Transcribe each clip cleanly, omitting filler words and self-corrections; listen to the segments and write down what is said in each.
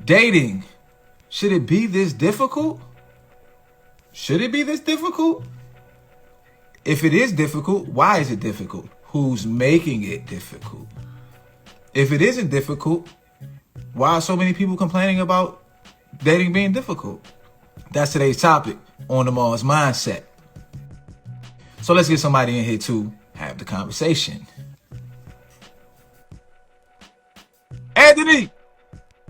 Dating, should it be this difficult? Should it be this difficult? If it is difficult, why is it difficult? Who's making it difficult? If it isn't difficult, why are so many people complaining about dating being difficult? That's today's topic on the Mars Mindset. So let's get somebody in here to have the conversation. Anthony!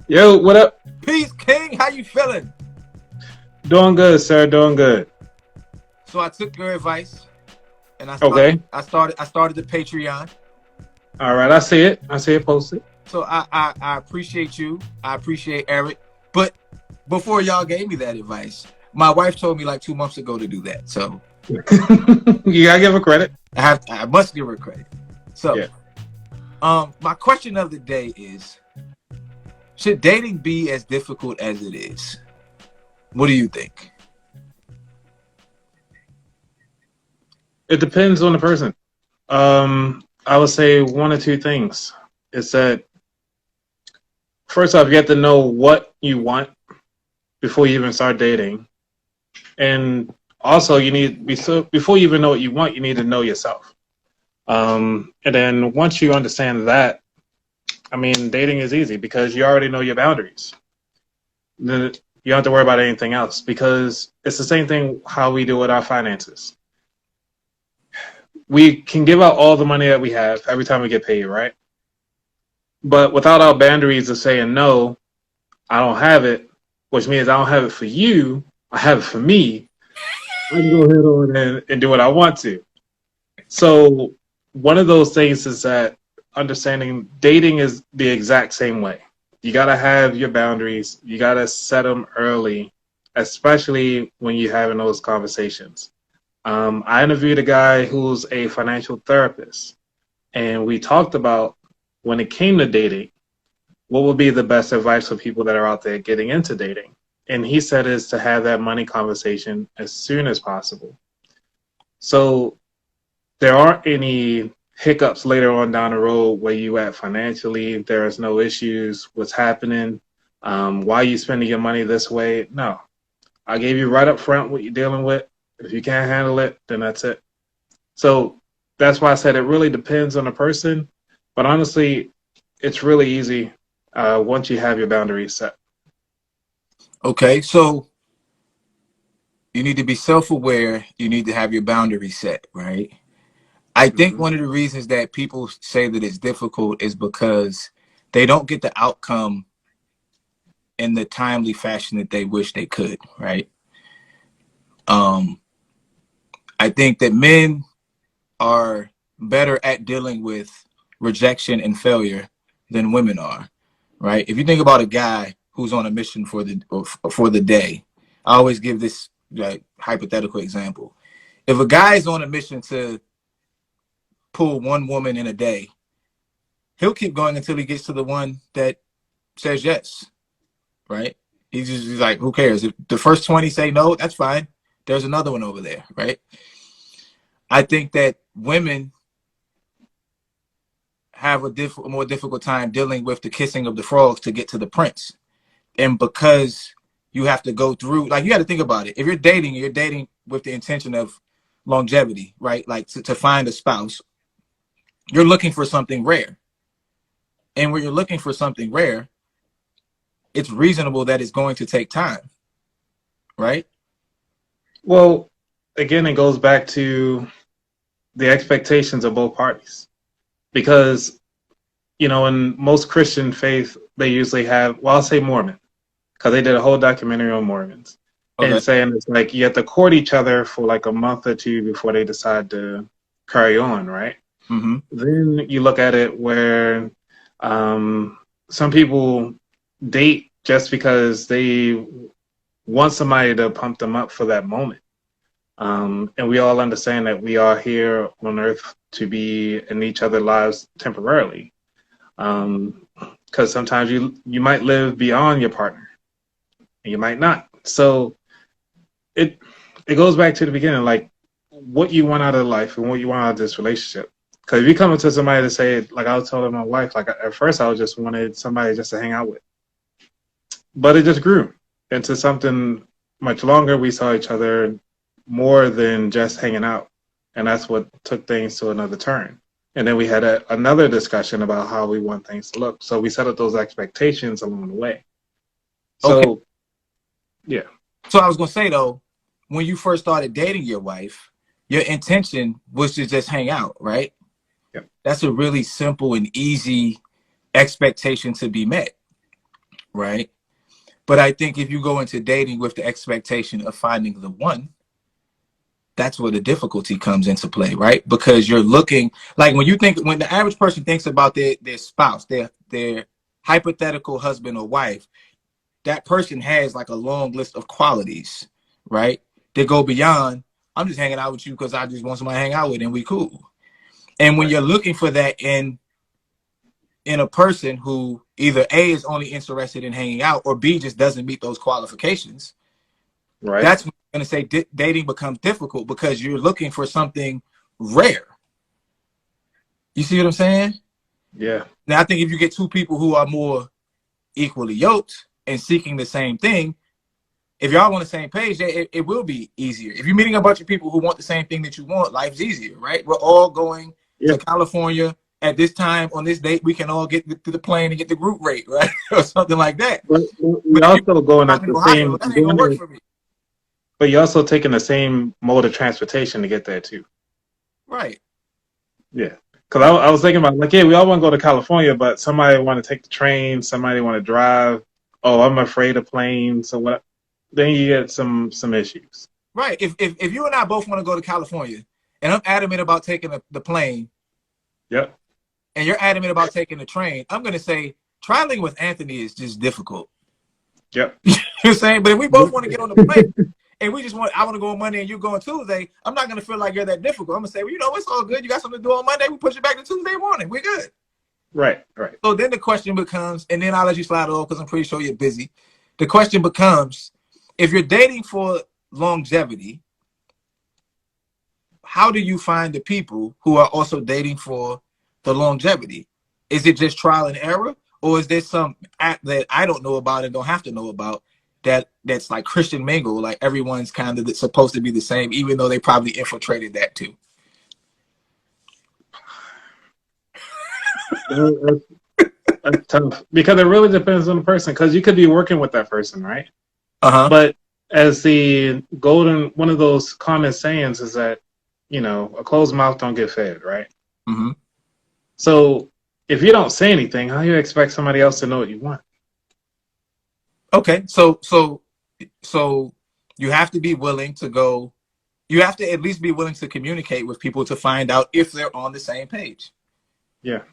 Yo, what up? Peace, King. How you feeling? Doing good, sir. Doing good. So I took your advice, and I Okay. started the Patreon. All right. I see it. I see it posted. So I appreciate you. I appreciate Eric. But before y'all gave me that advice, my wife told me like 2 months ago to do that. So You gotta give her credit. I must give her credit. So Yeah. My question of the day is, should dating be as difficult as it is? What do you think? It depends on the person. I would say one or two things. Is that first off, you have to know what you want before you even start dating, and also before you even know what you want, you need to know yourself. And then once you understand that, I mean, dating is easy because you already know your boundaries. Then you don't have to worry about anything else because it's the same thing how we do with our finances. We can give out all the money that we have every time we get paid, right? But without our boundaries of saying, no, I don't have it, which means I don't have it for you, I have it for me, I can go ahead on and do what I want to. So one of those things is that understanding dating is the exact same way. You got to have your boundaries. You got to set them early, especially when you're having those conversations. I interviewed a guy who's a financial therapist, and we talked about when it came to dating, what would be the best advice for people that are out there getting into dating? And he said is to have that money conversation as soon as possible. So there aren't any hiccups later on down the road where you at financially. There is no issues. What's happening? Why are you spending your money this way? No, I gave you right up front what you're dealing with. If you can't handle it, then that's it. So that's why I said it really depends on the person. But honestly, it's really easy once you have your boundaries set. Okay, so you need to be self-aware. You need to have your boundaries set, right? I think Mm-hmm. one of the reasons that people say that it's difficult is because they don't get the outcome in the timely fashion that they wish they could, right? I think that men are better at dealing with rejection and failure than women are, right? If you think about a guy who's on a mission for the day, I always give this like hypothetical example. If a guy is on a mission to pull one woman in a day, he'll keep going until he gets to the one that says yes, right? He's like, who cares? If the first 20 say no, that's fine. There's another one over there, right? I think that women have a more difficult time dealing with the kissing of the frogs to get to the prince. And because you have to go through, like, you got to think about it. If you're dating with the intention of longevity, right? Like to find a spouse, you're looking for something rare. And when you're looking for something rare, it's reasonable that it's going to take time, right? Well, again, it goes back to the expectations of both parties. Because, in most Christian faith, they usually have, well, I'll say Mormon, because they did a whole documentary on Mormons. Okay. And saying it's like you have to court each other for like a month or two before they decide to carry on, right? Mm-hmm. Then you look at it where some people date just because they want somebody to pump them up for that moment. And we all understand that we are here on earth to be in each other's lives temporarily. Because sometimes you might live beyond your partner and you might not. So it goes back to the beginning, like what you want out of life and what you want out of this relationship. Because if you come into somebody to say, like I was telling my wife, like at first I just wanted somebody just to hang out with. but it just grew into something much longer. We saw each other more than just hanging out, and that's what took things to another turn. And then we had another discussion about how we want things to look. So we set up those expectations along the way. Okay. So yeah, So I was gonna say though, when you first started dating your wife, your intention was to just hang out, right? yeah, That's a really simple and easy expectation to be met, right? But I think if you go into dating with the expectation of finding the one, that's where the difficulty comes into play, right? Because you're looking like when the average person thinks about their spouse, their hypothetical husband or wife, that person has like a long list of qualities, right? They go beyond, I'm just hanging out with you because I just want somebody to hang out with and we cool. And when right, you're looking for that in a person who either A is only interested in hanging out or B just doesn't meet those qualifications, right, that's when I'm going to say dating becomes difficult because you're looking for something rare. You see what I'm saying? yeah, Now, I think if you get two people who are more equally yoked and seeking the same thing, if y'all on the same page, it will be easier. If you're meeting a bunch of people who want the same thing that you want, life's easier, right? We're all going yeah. to California at this time on this date. We can all get to the plane and get the group rate, right? Or something like that. But we But if you also going out at in the Ohio, same that ain't gonna work going, for me, but you're also taking the same mode of transportation to get there too. right? Yeah. Because I was thinking about like, yeah, we all want to go to California, but somebody want to take the train, somebody want to drive. Oh, I'm afraid of planes. So what? Then you get some issues. Right. If you and I both want to go to California, and I'm adamant about taking the plane, Yep. and you're adamant about taking the train, I'm gonna say traveling with Anthony is just difficult. Yep. You know what I'm saying? But if we both want to get on the plane and I want to go on Monday and you go on Tuesday, I'm not gonna feel like you're that difficult. I'm gonna say, well, it's all good. You got something to do on Monday, we push it back to Tuesday morning. We're good. Right. Right. So then the question becomes, and then I'll let you slide it off because I'm pretty sure you're busy. The question becomes, if you're dating for longevity, how do you find the people who are also dating for the longevity? Is it just trial and error, or is there some app that I don't know about and don't have to know about that's like Christian Mingle, like everyone's kind of supposed to be the same, even though they probably infiltrated that too? That's, that's tough because it really depends on the person. Because you could be working with that person, right? Uh-huh. But as the golden one of those common sayings is that a closed mouth don't get fed, right? Mm-hmm. So if you don't say anything, how do you expect somebody else to know what you want? Okay. So you have to be willing to go. You have to at least be willing to communicate with people to find out if they're on the same page. Yeah.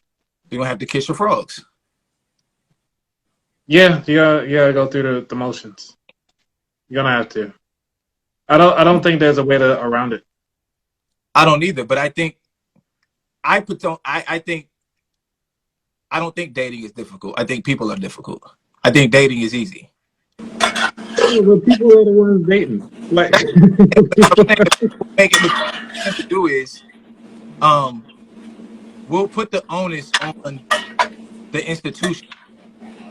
You're gonna have to kiss your frogs. Yeah, you gotta go through the motions. You're gonna have to. I don't think there's a way to around it. I don't either, but I think I think I don't think dating is difficult. I think people are difficult. I think dating is easy. Yeah, but people are the ones dating. Like I'm saying make it what we tend to do is um we'll put the onus on the institution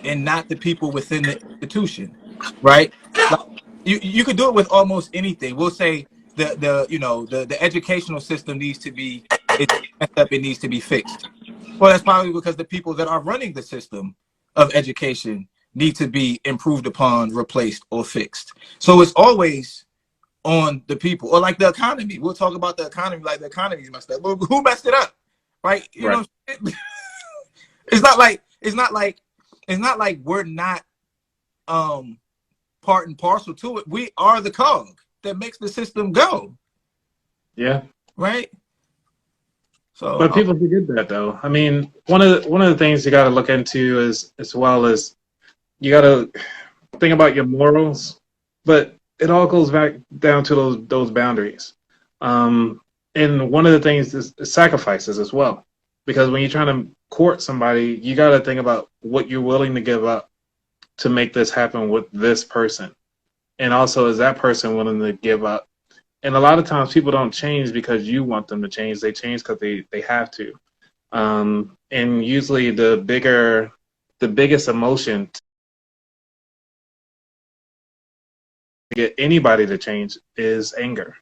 and not the people within the institution, right? Like you could do it with almost anything. We'll say the educational system needs to be it's messed up, it needs to be fixed. Well, that's probably because the people that are running the system of education need to be improved upon, replaced, or fixed. So it's always on the people, or like the economy. We'll talk about the economy, like the economy's messed up. Well, who messed it up, right? right. It's not like we're not um part and parcel to it. We are the cog that makes the system go, Yeah. right? So But people forget that though. I mean, one of the things you gotta look into is as well as you gotta think about your morals, but it all goes back down to those boundaries. And one of the things is sacrifices as well, because when you're trying to court somebody, you got to think about what you're willing to give up to make this happen with this person, and also is that person willing to give up? And a lot of times people don't change because you want them to change; they change because they have to. And usually the biggest emotion get anybody to change is anger.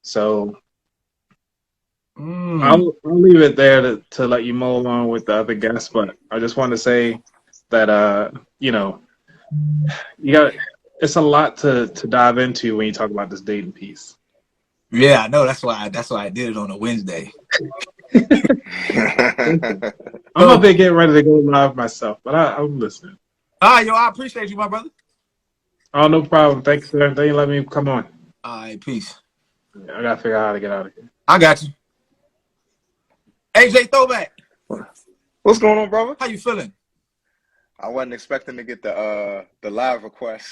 So I'll leave it there to let you mull along with the other guests, but I just want to say that you know, you got it's a lot to dive into when you talk about this dating piece. Yeah, I know. That's why I did it on a Wednesday. I'm up there getting ready to go live myself, but I'm listening. Yo, I appreciate you, my brother. Oh, no problem. Thanks, sir. They let me come on. All right, peace. I gotta figure out how to get out of here. I got you. AJ Throwback. What's going on, brother? How you feeling? I wasn't expecting to get the live request.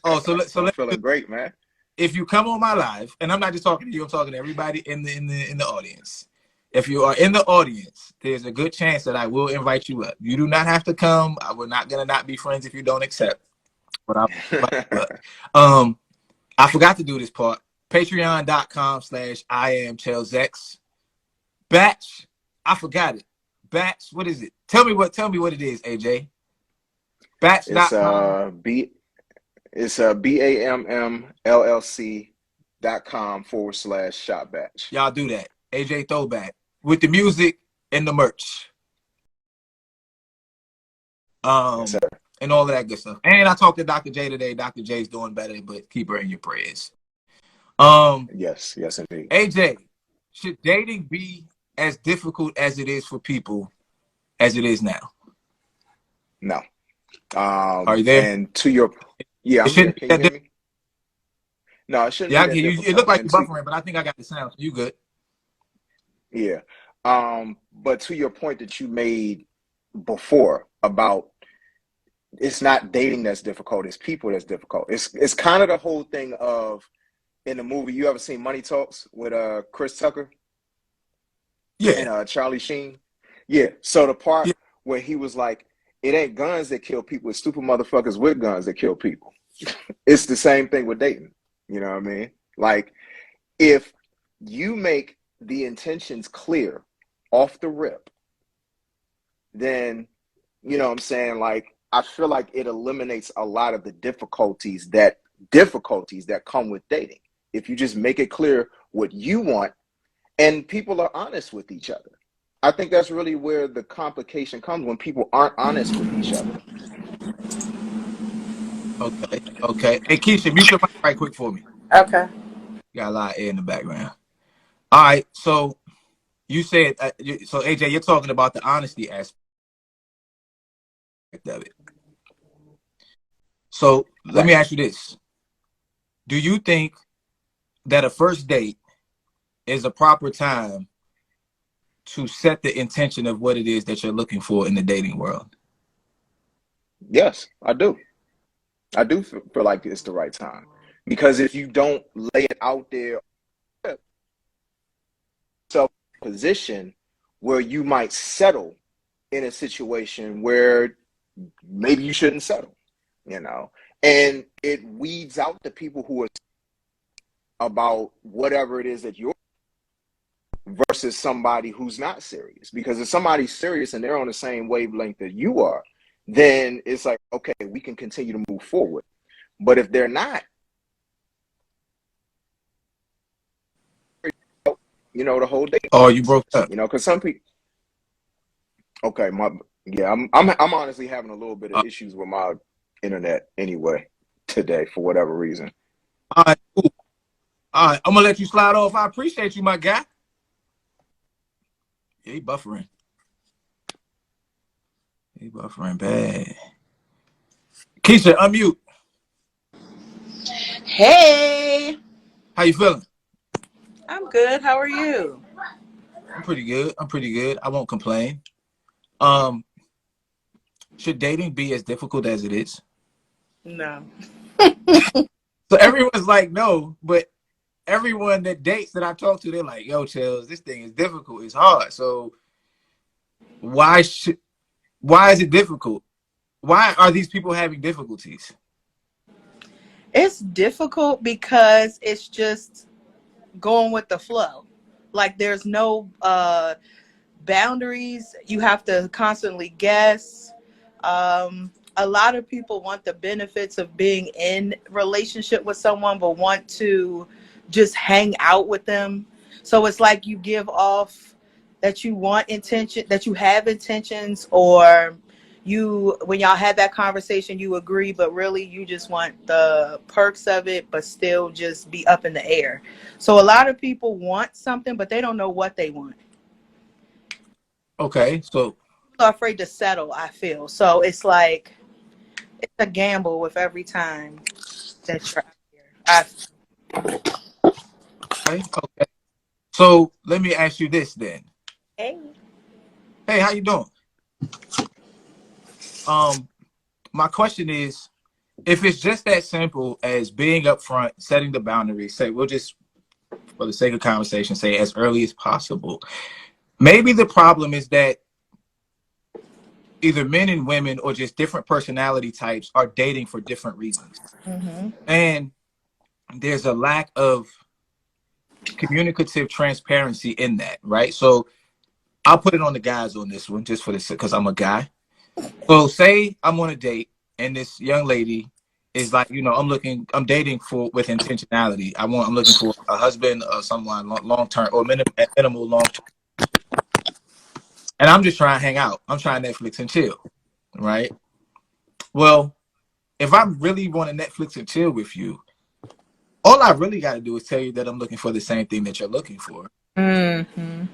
Oh, so I'm feeling great, man. If you come on my live, and I'm not just talking to you, I'm talking to everybody in the audience. If you are in the audience, there's a good chance that I will invite you up. You do not have to come. We're not gonna not be friends if you don't accept. But I'll invite you up. I forgot to do this part. Patreon.com/IamChellsX. Batch. I forgot it. Batch. What is it? Tell me what it is, AJ. Batch.com. It's BAMMLLC.com/shop batch. Y'all do that. AJ Throwback with the music and the merch. Yes, sir. And all of that good stuff. And I talked to Dr. J today. Dr. J's doing better, but keep her in your prayers. Yes, indeed. AJ, should dating be as difficult as it is for people as it is now? No. Are you there? And to your, yeah, I'm here. Can you hear me? No, it shouldn't be that difficult. It looked like you're buffering, but I think I got the sound. You good? Yeah. But to your point that you made before about it's not dating that's difficult, it's people that's difficult. It's kind of the whole thing of in the movie, you ever seen Money Talks with Chris Tucker? Yeah. And Charlie Sheen? Yeah. So the part where he was like, it ain't guns that kill people, it's stupid motherfuckers with guns that kill people. It's the same thing with dating. You know what I mean? Like, if you make the intentions clear off the rip, then, you know what I'm saying? Like, I feel like it eliminates a lot of the difficulties that come with dating. If you just make it clear what you want and people are honest with each other. I think that's really where the complication comes, when people aren't honest with each other. Okay. Hey, Keisha, mute your mic right quick for me. Okay. Got a lot of air in the background. All right. So you said, so AJ, you're talking about the honesty aspect of it. So let me ask you this. Do you think that a first date is a proper time to set the intention of what it is that you're looking for in the dating world? Yes, I do. I do feel like it's the right time. Because if you don't lay it out there, so position where you might settle in a situation where maybe you shouldn't settle, you know, and it weeds out the people who are about whatever it is that you're versus somebody who's not serious. Because if somebody's serious and they're on the same wavelength that you are, then it's like, okay, we can continue to move forward. But if they're not, you know, the whole day. Oh, you broke up. You know, because some people. Okay, I'm honestly having a little bit of issues with my internet anyway today for whatever reason. All right, cool. All right, I'm gonna let you slide off. I appreciate you, my guy. Yeah, he buffering. He buffering bad. Keisha, unmute. Hey. How you feeling? I'm good. How are you? I'm pretty good. I won't complain. Should dating be as difficult as it is? No. So everyone's like, no, but everyone that dates that I talk to, they're like, yo, Chels, this thing is difficult. It's hard. So why is it difficult? Why are these people having difficulties? It's difficult because it's just going with the flow. Like, there's no boundaries. You have to constantly guess. A a lot of people want the benefits of being in relationship with someone, but want to just hang out with them. So it's like you give off that you want intention, that you have intentions, or you, when y'all had that conversation, you agree, but really you just want the perks of it, but still just be up in the air. So a lot of people want something, but they don't know what they want. Okay, so People are afraid to settle, I feel. So it's like, it's a gamble with every time that you're out here. okay. So let me ask you this then. Hey. Hey, how you doing? Um, my question is, if it's just that simple as being upfront, setting the boundaries, say we'll just, for the sake of conversation, say as early as possible. Maybe the problem is that either men and women or just different personality types are dating for different reasons. Mm-hmm. And there's a lack of communicative transparency in that, right? So I'll put it on the guys on this one just for this because I'm a guy. So say I'm on a date and this young lady is like, I'm dating for with intentionality. I'm looking for a husband or someone long term or minimal long term. And I'm just trying to hang out. I'm trying Netflix and chill, right? Well, if I really want to Netflix and chill with you, all I really got to do is tell you that I'm looking for the same thing that you're looking for. Mm-hmm.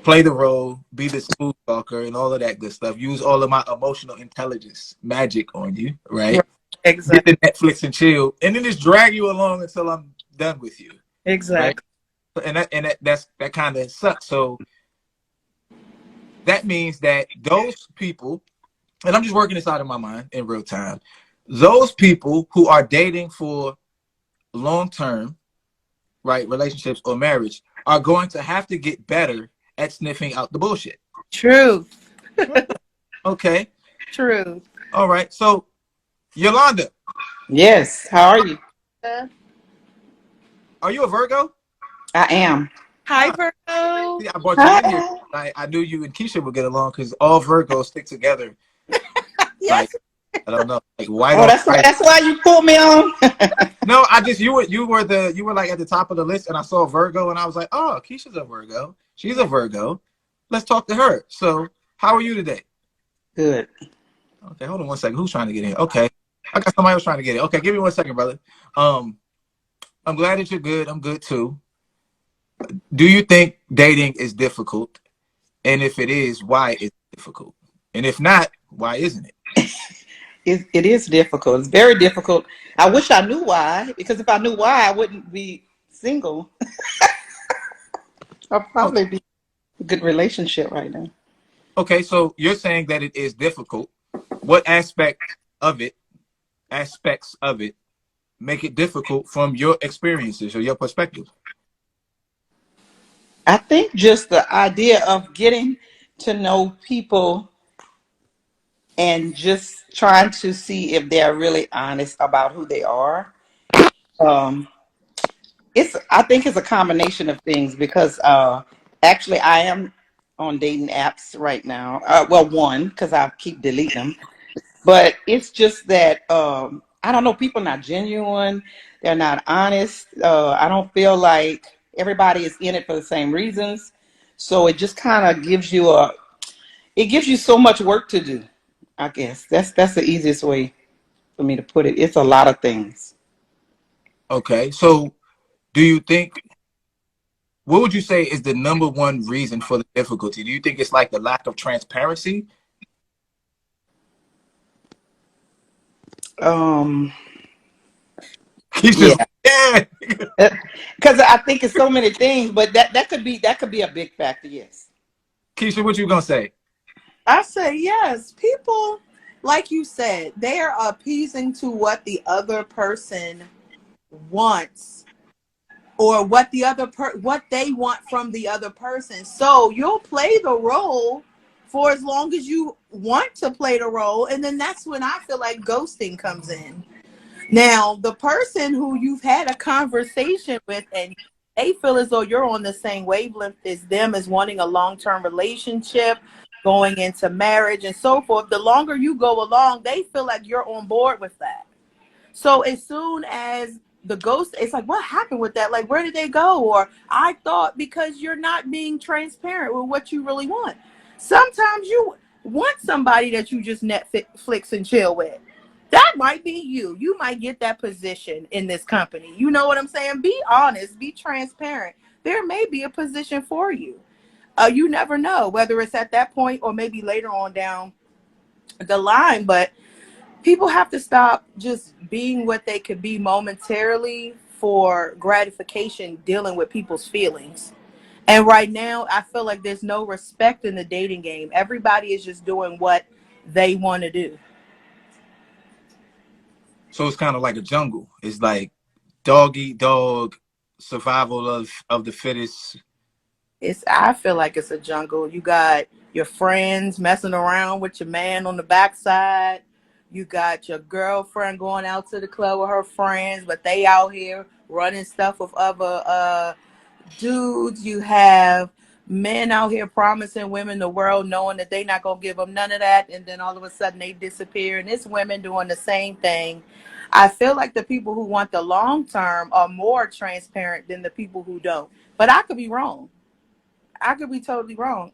Play the role, be the smooth talker, and all of that good stuff. Use all of my emotional intelligence magic on you, right? Right. Get Exactly. the Netflix and chill, and then just drag you along until I'm done with you, right? Exactly. And that kind of sucks. So that means that those people, and I'm just working this out of my mind in real time, those people who are dating for long term, right, relationships or marriage are going to have to get better at sniffing out the bullshit. Truth. Okay. Truth. All right. So, Yolanda, Yes. How are you? are you a Virgo? I am. Hi, Ah, Virgo. see, I brought you in here. Hi. I knew you and Keisha would get along because all Virgos stick together. Like, Yes. I don't know, like white Oh, on that's why. white. That's why you pulled me on. No, you were like at the top of the list, and I saw Virgo, and I was like, oh, Keisha's a Virgo. She's a Virgo. Let's talk to her. So, how are you today? Good. Okay, hold on one second. Who's trying to get in? Okay, I got somebody else trying to get in. Okay, give me 1 second, brother. Um, I'm glad that you're good. I'm good too. Do you think dating is difficult? And if it is, why is it difficult? And if not, why isn't it? It is difficult. It's very difficult. I wish I knew why, because if I knew why, I wouldn't be single. I'll Okay, probably be in a good relationship right now. okay, so you're saying that it is difficult. What aspects of it make it difficult from your experiences or your perspective? I think just the idea of getting to know people and just trying to see if they're really honest about who they are. Um, I think it's a combination of things because actually I am on dating apps right now. Well, one because I keep deleting them, but it's just that I don't know. People are not genuine. They're not honest. I don't feel like everybody is in it for the same reasons. So it just kind of gives you it gives you so much work to do. I guess that's the easiest way for me to put it. It's a lot of things. Okay, so do you think, what would you say is the number one reason for the difficulty? Do you think it's like the lack of transparency? Um, He's yeah. just, yeah. Because I think it's so many things, but that could be a big factor. Yes. Keisha, what you gonna say? I say yes. People, like you said, they are appeasing to what the other person wants, or what what they want from the other person. So you'll play the role for as long as you want to play the role, and then that's when I feel like ghosting comes in. Now, the person who you've had a conversation with and they feel as though you're on the same wavelength as them, as wanting a long-term relationship, going into marriage and so forth, the longer you go along, they feel like you're on board with that. So as soon as the ghost, it's like, what happened with that? Like, where did they go? Or I thought, because you're not being transparent with what you really want. Sometimes you want somebody that you just Netflix and chill with. That might be you. You might get that position in this company. You know what I'm saying? Be honest, be transparent. There may be a position for you. You never know whether it's at that point or maybe later on down the line. But people have to stop just being what they could be momentarily for gratification, dealing with people's feelings. And right now, I feel like there's no respect in the dating game. Everybody is just doing what they want to do. So it's kind of like a jungle. It's like dog eat dog, survival of the fittest. I feel like it's a jungle. You got your friends messing around with your man on the backside. You got your girlfriend going out to the club with her friends, but they out here running stuff with other dudes. You have men out here promising women the world, knowing that they not gonna give them none of that, and then all of a sudden they disappear. And it's women doing the same thing. I feel like the people who want the long term are more transparent than the people who don't. But I could be wrong. I could be totally wrong.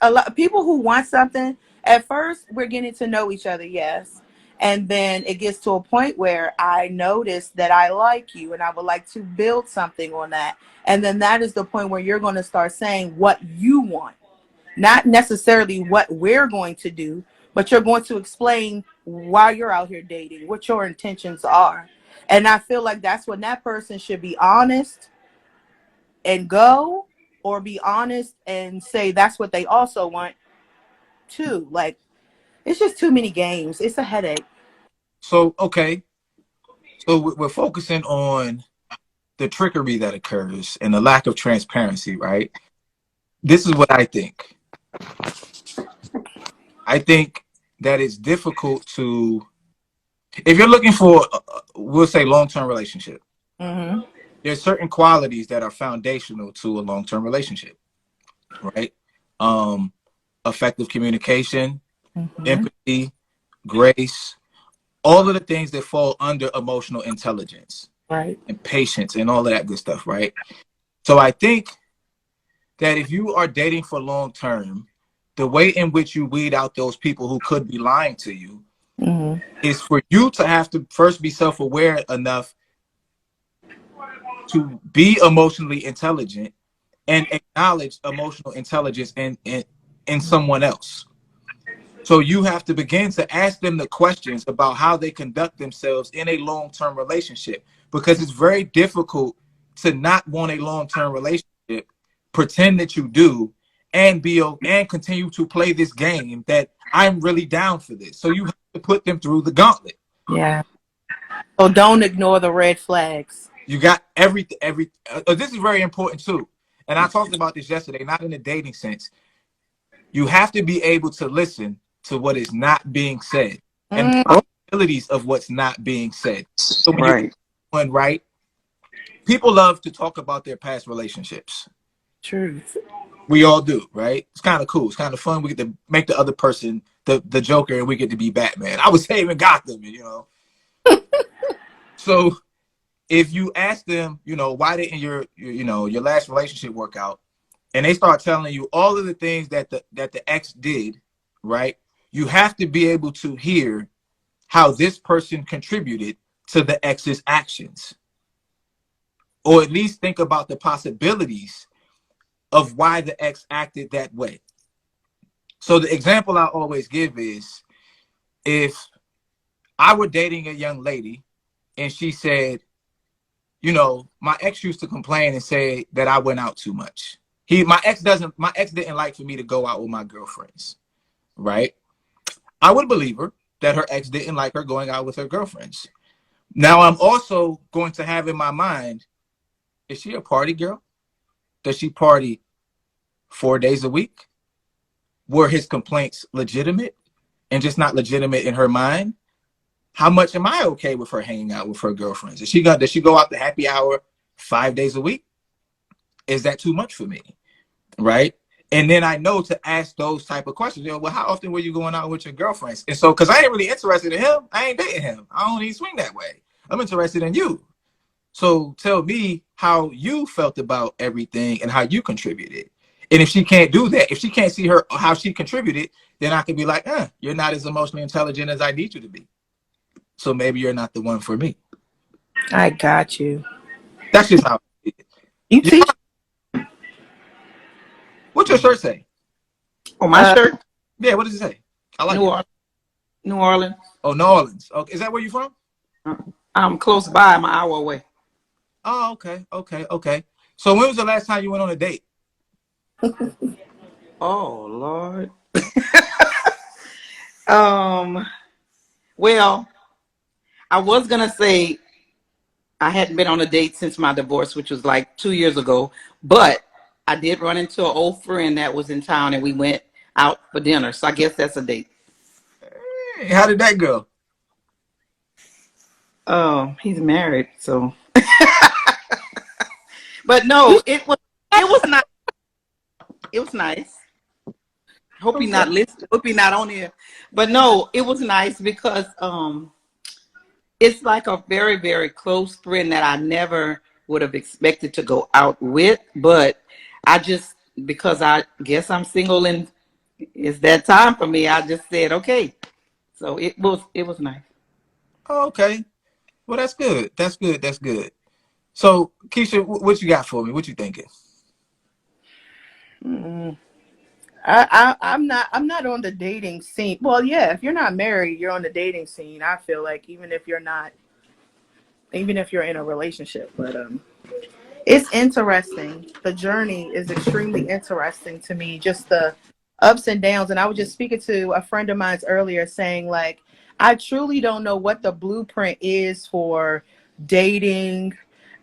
A lot of people who want something, at first we're getting to know each other, yes. And then it gets to a point where I notice that I like you and I would like to build something on that. And then that is the point where you're going to start saying what you want, not necessarily what we're going to do, but you're going to explain why you're out here dating, what your intentions are. And I feel like that's when that person should be honest and go, or be honest and say that's what they also want too. Like, it's just too many games. It's a headache. So, okay. So we're focusing on the trickery that occurs and the lack of transparency, right? This is what I think. I think that it's difficult to, if you're looking for, we'll say, long-term relationship, Mm-hmm. there's certain qualities that are foundational to a long-term relationship, right? Effective communication, Mm-hmm. empathy, grace, all of the things that fall under emotional intelligence, Right. and patience and all of that good stuff, right? So I think that if you are dating for long term, the way in which you weed out those people who could be lying to you Mm-hmm. is for you to have to first be self-aware enough to be emotionally intelligent and acknowledge emotional intelligence in someone else. So you have to begin to ask them the questions about how they conduct themselves in a long-term relationship, because it's very difficult to not want a long-term relationship, pretend that you do, and continue to play this game that I'm really down for this. So you have to put them through the gauntlet. Yeah. So don't ignore the red flags. You got everything. This is very important too. And I talked about this yesterday, not in a dating sense. You have to be able to listen to what is not being said and Mm, the possibilities of what's not being said. So when Right. you're right, people love to talk about their past relationships. truth. We all do, right? It's kind of cool. It's kind of fun. We get to make the other person the Joker, and we get to be Batman. I was saving Gotham, So if you ask them, why didn't your last relationship work out, and they start telling you all of the things that the ex did, right? You have to be able to hear how this person contributed to the ex's actions, or at least think about the possibilities of why the ex acted that way. So the example I always give is, if I were dating a young lady and she said, my ex used to complain and say that I went out too much. My ex didn't like for me to go out with my girlfriends, right? I would believe her that her ex didn't like her going out with her girlfriends. Now I'm also going to have in my mind, is she a party girl? Does she party 4 days a week? Were his complaints legitimate and just not legitimate in her mind? How much am I okay with her hanging out with her girlfriends? Does she go out to happy hour 5 days a week? Is that too much for me? Right? And then I know to ask those type of questions. You know, well, how often were you going out with your girlfriends? And so, because I ain't really interested in him, I ain't dating him. I don't even swing that way. I'm interested in you. So tell me how you felt about everything and how you contributed. And if she can't do that, if she can't see her how she contributed, then I can be like, you're not as emotionally intelligent as I need you to be. So maybe you're not the one for me. I got you. That's just how it is. You Yeah. teach. What's your shirt say? Oh, my shirt? Yeah, what does it say? I like New it. Orleans. New Orleans. Oh, New Orleans. Okay, is that where you're from? I'm close by. I'm an hour away. Oh, okay. So when was the last time you went on a date? Oh, Lord. Well, I was going to say I hadn't been on a date since my divorce, which was like 2 years ago. But I did run into an old friend that was in town, and we went out for dinner. So I guess that's a date. Hey, how did that go? Oh, he's married, so. But no, it was nice. It was nice. Hope he's not listening. Hope he's not on here. But no, it was nice because it's like a very, very close friend that I never would have expected to go out with. But I just, because I guess I'm single and it's that time for me, I just said, okay. So it was nice. Oh, okay. Well, that's good. That's good. So, Keisha, what you got for me? What you thinking? I'm not on the dating scene. Well, yeah, if you're not married, you're on the dating scene. I feel like even if you're in a relationship, but it's interesting. The journey is extremely interesting to me. Just the ups and downs. And I was just speaking to a friend of mine's earlier, saying like, I truly don't know what the blueprint is for dating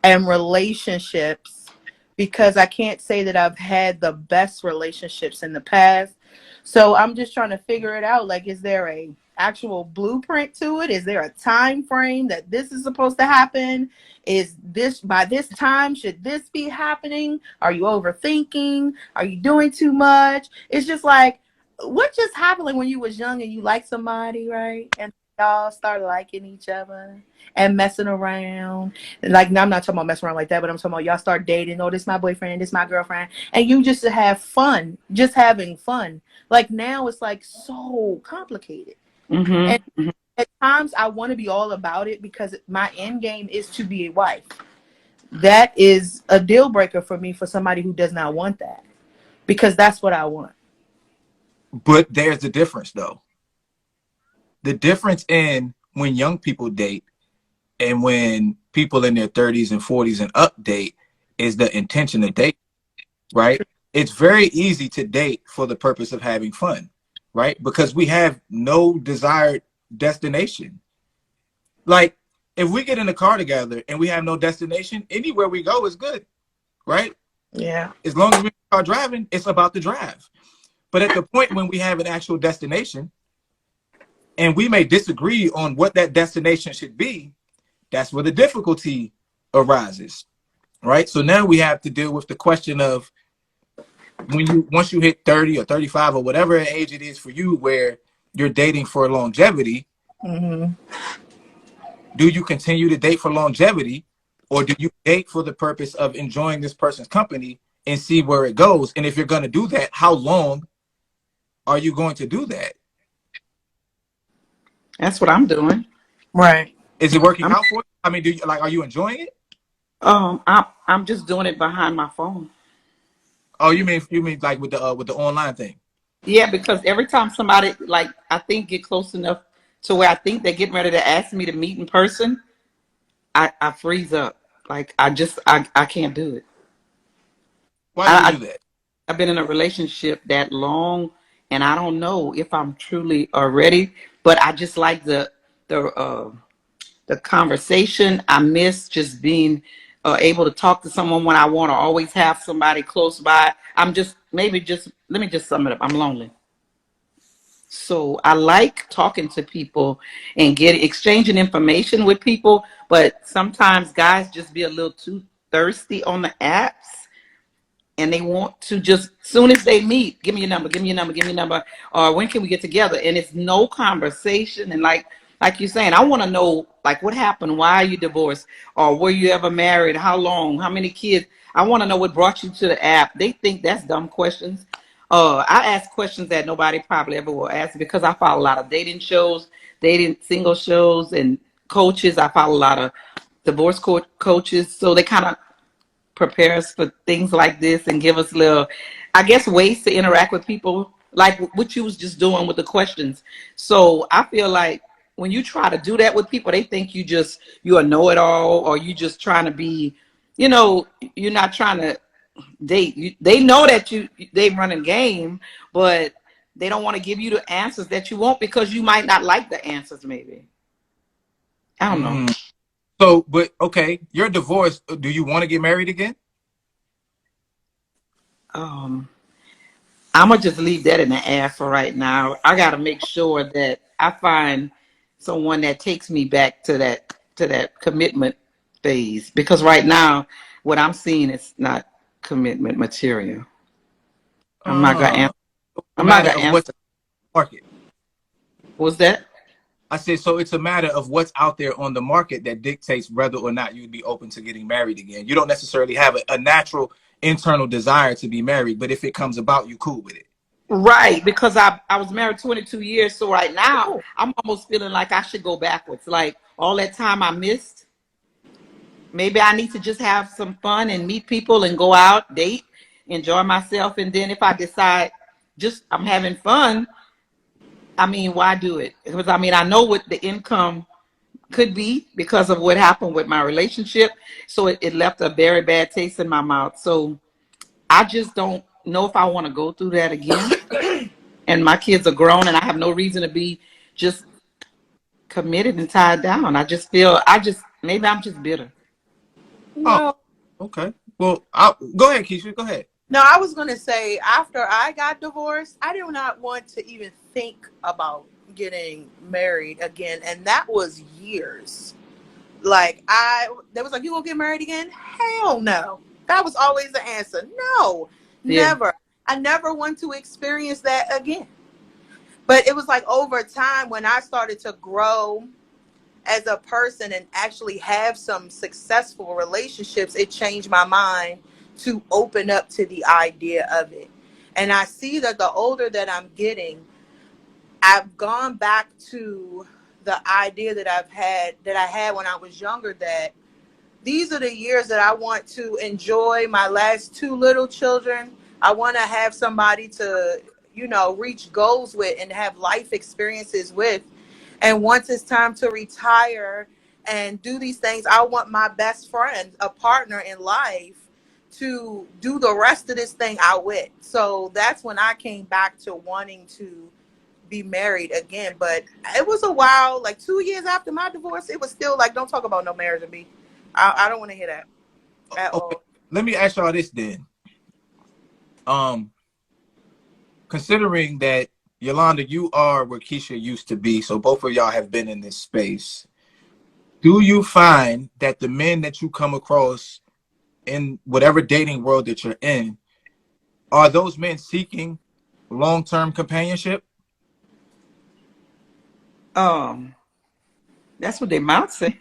and relationships, because I can't say that I've had the best relationships in the past. So I'm just trying to figure it out. Like, is there a actual blueprint to it? Is there a time frame that this is supposed to happen? Is this by this time, should this be happening? Are you overthinking? Are you doing too much? It's just like, what just happened like when you was young and you liked somebody, right? And y'all started liking each other and messing around. Like, now I'm not talking about messing around like that, but I'm talking about y'all start dating. Oh, this my boyfriend, this my girlfriend. And you just have fun, just having fun. Like, now it's like so complicated. Mm-hmm. And at times I want to be all about it because my end game is to be a wife. That is a deal breaker for me, for somebody who does not want that, because that's what I want. But there's the difference, though. The difference in when young people date and when people in their 30s and 40s and up date is the intention to date, right? It's very easy to date for the purpose of having fun, right? Because we have no desired destination. Like, if we get in the car together and we have no destination, anywhere we go is good, right? Yeah. As long as we are driving, it's about the drive. But at the point when we have an actual destination and we may disagree on what that destination should be, that's where the difficulty arises, right? So now we have to deal with the question of once you hit 30 or 35 or whatever age it is for you where you're dating for longevity, Mm-hmm. do you continue to date for longevity, or do you date for the purpose of enjoying this person's company and see where it goes? And if you're going to do that, how long are you going to do that? That's what I'm doing. Right. Is it working out for you? I mean, are you enjoying it? I'm just doing it behind my phone. Oh, you mean like with the online thing? Yeah, because every time somebody, like, I think get close enough to where I think they're getting ready to ask me to meet in person, I freeze up. Like, I can't do it. Why do you do I, that? I've been in a relationship that long, and I don't know if I'm truly ready. But I just like the conversation. I miss just being able to talk to someone when I want to always have somebody close by. I'm just let me just sum it up. I'm lonely. So I like talking to people and exchanging information with people, but sometimes guys just be a little too thirsty on the apps. and they want to just, soon as they meet, give me your number, give me your number, give me your number, or when can we get together? And it's no conversation. And like you're saying, I want to know, like, what happened? Why are you divorced? Or were you ever married? How long? How many kids? I want to know what brought you to the app. They think that's dumb questions. I ask questions that nobody probably ever will ask because I follow a lot of dating shows, dating single shows, and coaches. I follow a lot of divorce coaches. So they kind of prepare us for things like this and give us little, I guess, ways to interact with people, like what you was just doing with the questions. So I feel like when you try to do that with people, they think you a know-it-all, or you just trying to be, you're not trying to date. They know that they run a game, but they don't want to give you the answers that you want because you might not like the answers. Maybe, I don't know. So, but okay, you're divorced. Do you want to get married again? I'm gonna just leave that in the air for right now. I gotta make sure that I find someone that takes me back to that commitment phase, because right now what I'm seeing is not commitment material. I'm not gonna answer. It's a I'm not matter gonna of answer. what's market. What's that? I said, so it's a matter of what's out there on the market that dictates whether or not you'd be open to getting married again. You don't necessarily have a natural internal desire to be married, but if it comes about, you cool with it. Right, because I was married 22 years, so right now I'm almost feeling like I should go backwards. Like all that time I missed, maybe I need to just have some fun and meet people and go out, date, enjoy myself, and then if I decide just I'm having fun, I mean, why do it? Because I mean, I know what the income could be because of what happened with my relationship, so it left a very bad taste in my mouth. So I just don't know if I want to go through that again. And my kids are grown and I have no reason to be just committed and tied down. I just feel, maybe I'm just bitter. Oh, No. okay. Well, go ahead, Keisha. Go ahead. No, I was going to say, after I got divorced, I do not want to even think about getting married again. And that was years. Like, they was like, you gonna get married again? Hell no. That was always the answer. No, Yeah. never. I never want to experience that again. But it was like over time when I started to grow as a person and actually have some successful relationships, it changed my mind to open up to the idea of it. And I see that the older that I'm getting, I've gone back to the idea that I had when I was younger, that these are the years that I want to enjoy my last two little children. I want to have somebody to, reach goals with and have life experiences with. And once it's time to retire and do these things, I want my best friend, a partner in life, to do the rest of this thing out with. So that's when I came back to wanting to be married again. But it was a while, like 2 years after my divorce, it was still like, don't talk about no marriage with me. I don't want to hear that at Okay. all. Let me ask y'all this then. Considering that Yolanda, you are where Keisha used to be, so both of y'all have been in this space. Do you find that the men that you come across in whatever dating world that you're in, are those men seeking long-term companionship? That's what they mouth say.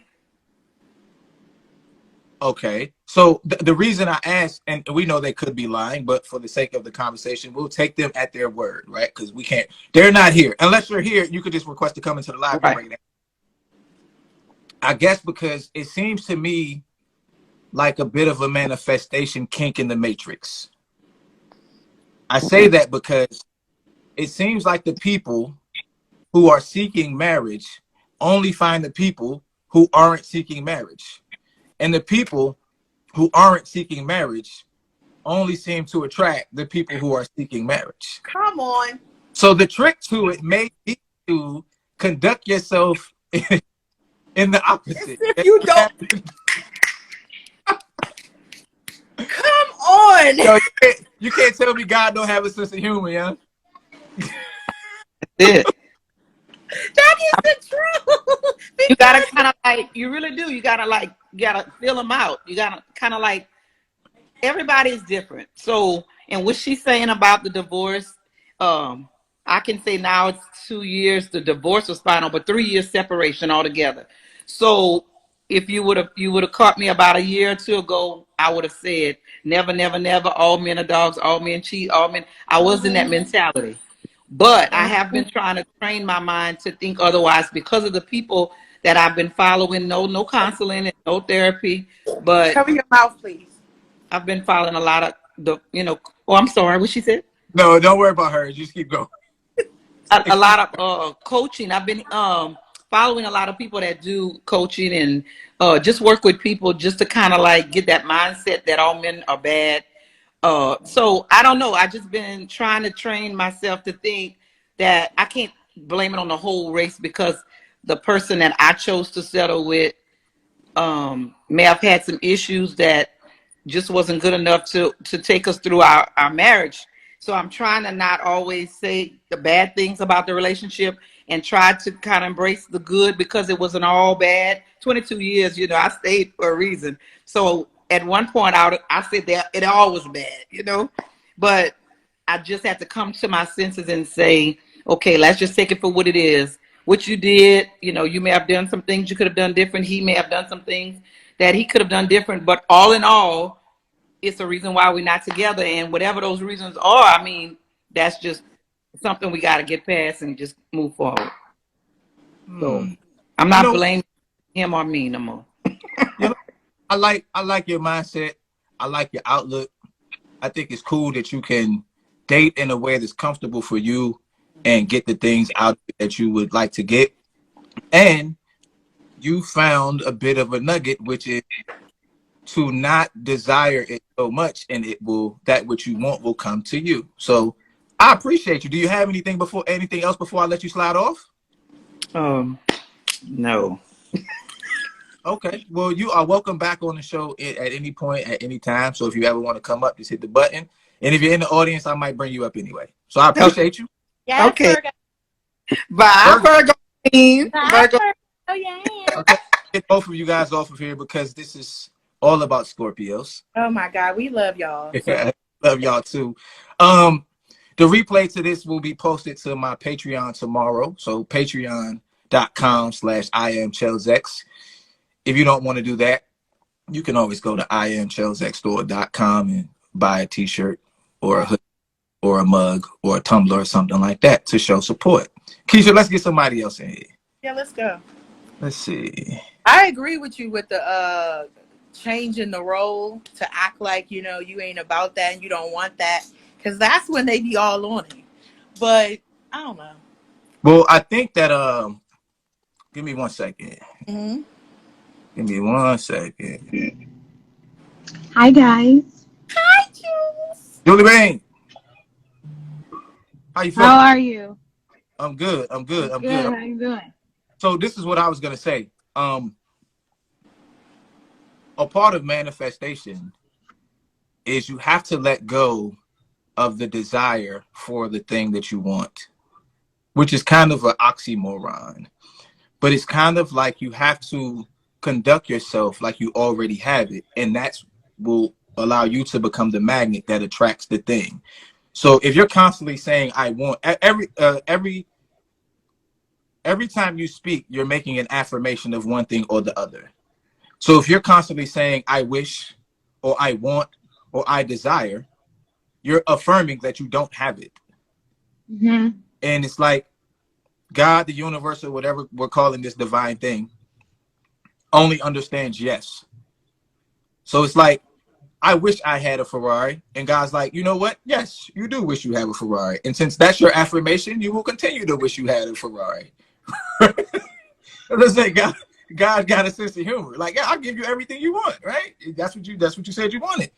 Okay. So the reason I asked, and we know they could be lying, but for the sake of the conversation, we'll take them at their word, right? Because they're not here. Unless you're here, you could just request to come into the live and Right. break it down. I guess because it seems to me like a bit of a manifestation kink in the matrix. I say that because it seems like the people who are seeking marriage only find the people who aren't seeking marriage. And the people who aren't seeking marriage only seem to attract the people who are seeking marriage. Come on. So the trick to it may be to conduct yourself in the opposite. If you don't, come on. Yo, you can't tell me God don't have a sense of humor, yeah? That's it. That is the truth. You gotta kind of like, you really do. You gotta feel them out. You gotta kind of like everybody is different. So, and what she's saying about the divorce, I can say now it's 2 years. The divorce was final, but 3 years separation altogether. So, if you would have caught me about a year or two ago, I would have said never, never, never. All men are dogs. All men cheat. All men. I was in that mentality, but I have been trying to train my mind to think otherwise because of the people that I've been following. No counseling and no therapy, but Cover your mouth, please. I've been following a lot of oh, I'm sorry, what she said? No, don't worry about her. Just keep going. A lot of coaching. I've been following a lot of people that do coaching and just work with people just to kind of like get that mindset that all men are bad. So I don't know. I just been trying to train myself to think that I can't blame it on the whole race because the person that I chose to settle with may have had some issues that just wasn't good enough to take us through our marriage. So I'm trying to not always say the bad things about the relationship and try to kind of embrace the good because it wasn't all bad. 22 years, I stayed for a reason. So at one point I said that it all was bad, but I just had to come to my senses and say, okay, let's just take it for what it is. What you did, you may have done some things you could have done different. He may have done some things that he could have done different. But all in all, it's a reason why we're not together. And whatever those reasons are, I mean, that's just something we got to get past and just move forward. So I'm not blaming him or me no more. I like your mindset. I like your outlook. I think it's cool that you can date in a way that's comfortable for you and get the things out that you would like to get. And you found a bit of a nugget, which is to not desire it so much, and that which you want will come to you. So I appreciate you. Do you have anything else before I let you slide off? No. Okay. Well, you are welcome back on the show at any point, at any time. So if you ever want to come up, just hit the button. And if you're in the audience, I might bring you up anyway. So I appreciate you. Yes, okay. Virgo. Bye, Virgo. Virgo. Oh, yeah. Okay. Get both of you guys off of here because this is all about Scorpios. Oh my God, we love y'all. Love y'all too. The replay to this will be posted to my Patreon tomorrow. So patreon.com/IamChellsX. If you don't want to do that, you can always go to IamChellsXstore.com and buy a t-shirt or a hoodie or a mug or a tumbler or something like that to show support. Keisha, let's get somebody else in here. Yeah, let's go. Let's see. I agree with you with the changing the role to act like you ain't about that and you don't want that, because that's when they be all on it. But I don't know. Well, I think that give me 1 second. Mm-hmm. Give me 1 second. Hi guys. Hi, Jules. Julie Bain. How you feeling? How are you? I'm good. I'm good. Good. How you doing? So this is what I was gonna say. A part of manifestation is you have to let go of the desire for the thing that you want, which is kind of an oxymoron. But it's kind of like you have to conduct yourself like you already have it, and that will allow you to become the magnet that attracts the thing. So if you're constantly saying I want, every time you speak, you're making an affirmation of one thing or the other. So if you're constantly saying I wish or I want or I desire, you're affirming that you don't have it. Mm-hmm. And it's like God, the universe, or whatever we're calling this divine thing, only understands yes. So it's like, I wish I had a Ferrari. And God's like, you know what? Yes, you do wish you have a Ferrari. And since that's your affirmation, you will continue to wish you had a Ferrari. Let's say God got a sense of humor. Like, yeah, I'll give you everything you want, right? That's what you said you wanted.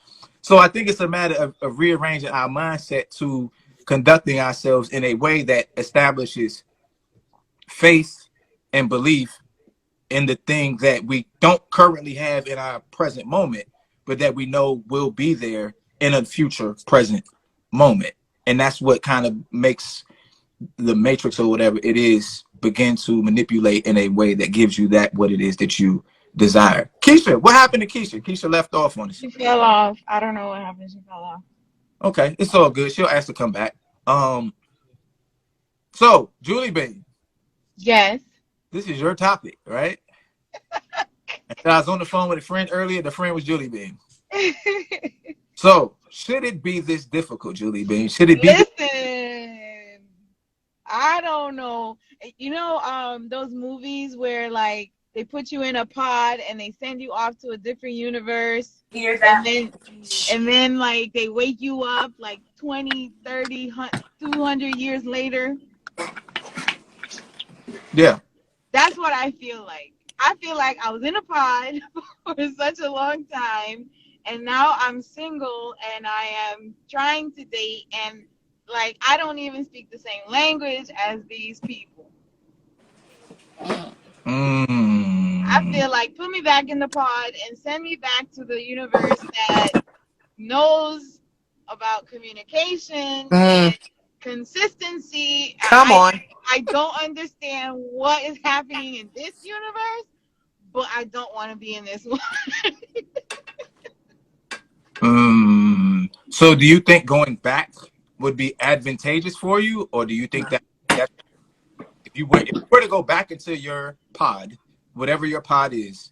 So I think it's a matter of rearranging our mindset to conducting ourselves in a way that establishes faith and belief in the thing that we don't currently have in our present moment, but that we know will be there in a future present moment. And that's what kind of makes the matrix or whatever it is begin to manipulate in a way that gives you that what it is that you desire. Keisha, what happened to Keisha? Keisha left off on us. She fell off. I don't know what happened. She fell off. Okay, it's all good. She'll ask to come back. So Julie Bean, Yes. this is your topic, right? I was on the phone with a friend earlier. The friend was Julie Bean. So should it be this difficult, Julie Bean? Should it be? Listen, I don't know. You know, those movies where like they put you in a pod and they send you off to a different universe, and then like they wake you up like 20, 30, 200 years later. Yeah. That's what I feel like. I feel like I was in a pod for such a long time, and now I'm single and I am trying to date, and like I don't even speak the same language as these people. I feel like put me back in the pod and send me back to the universe that knows about communication and consistency. Come on. I don't understand what is happening in this universe, but I don't want to be in this one. So do you think going back would be advantageous for you, or do you think that if you were to go back into your pod, whatever your pod is,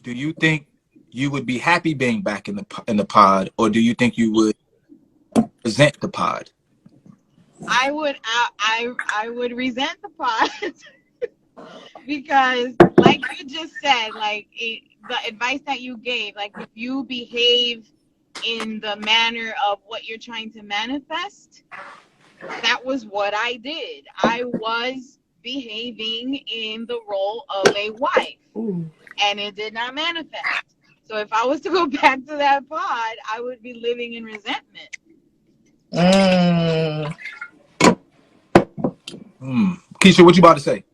do you think you would be happy being back in the pod, or do you think you would resent the pod? I would resent the pod because, like you just said, like the advice that you gave, like if you behave in the manner of what you're trying to manifest, that was what I did. I was behaving in the role of a wife. Ooh. And it did not manifest. So if I was to go back to that pod, I would be living in resentment. Keisha, what you about to say?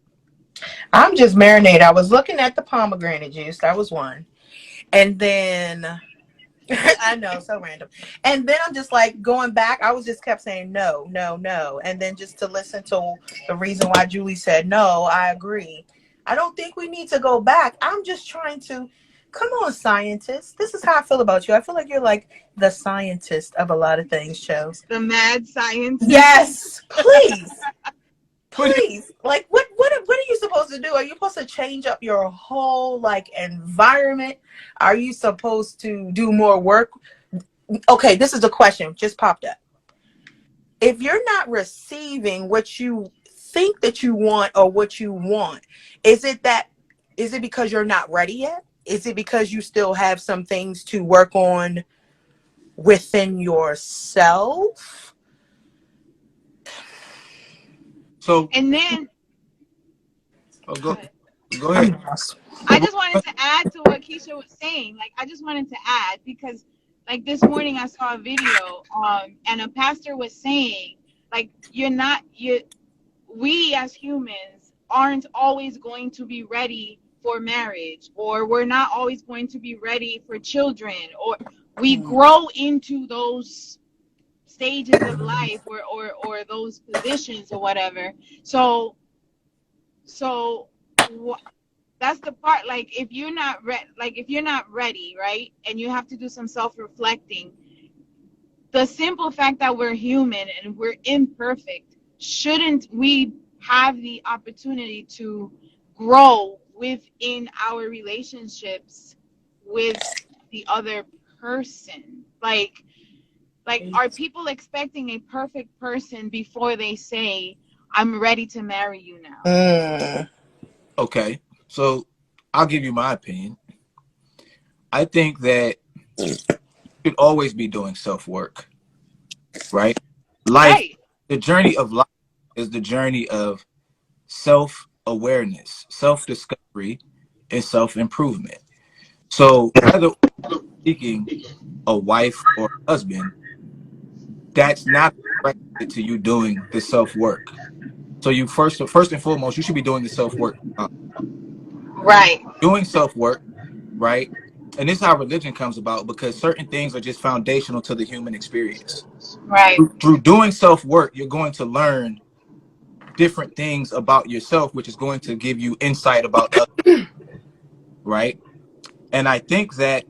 I'm just marinated. I was looking at the pomegranate juice. That was one. And then I know, so random. And then I'm just like going back. I was just kept saying no, no, no. And then just to listen to the reason why Julie said no, I agree. I don't think we need to go back. I'm just trying to, come on, scientists. This is how I feel about you. I feel like you're like the scientist of a lot of things, Chels. The mad scientist. Yes, please. Please. Like, what are you supposed to do? Are you supposed to change up your whole, like, environment? Are you supposed to do more work? Okay, this is a question. Just popped up. If you're not receiving what you think that you want or what you want, is it because you're not ready yet? Is it because you still have some things to work on within yourself? So and then go ahead. I just wanted to add to what Keisha was saying. Like, I just wanted to add because, like, this morning I saw a video, and a pastor was saying, like, we as humans aren't always going to be ready for marriage, or we're not always going to be ready for children, or we grow into those stages of life or those positions or whatever. So that's the part. Like if you're not ready, right, and you have to do some self-reflecting, the simple fact that we're human and we're imperfect, shouldn't we have the opportunity to grow within our relationships with the other person? Like, are people expecting a perfect person before they say, I'm ready to marry you now? Okay, so I'll give you my opinion. I think that you should always be doing self-work, right? The journey of life is the journey of self-awareness, self-discovery, and self-improvement. So whether seeking a wife or a husband, that's not related to you doing the self-work. So you first and foremost, you should be doing the self-work. Right. Doing self-work, right? And this is how religion comes about, because certain things are just foundational to the human experience. Right. Through doing self-work, you're going to learn different things about yourself, which is going to give you insight about others, right? And I think that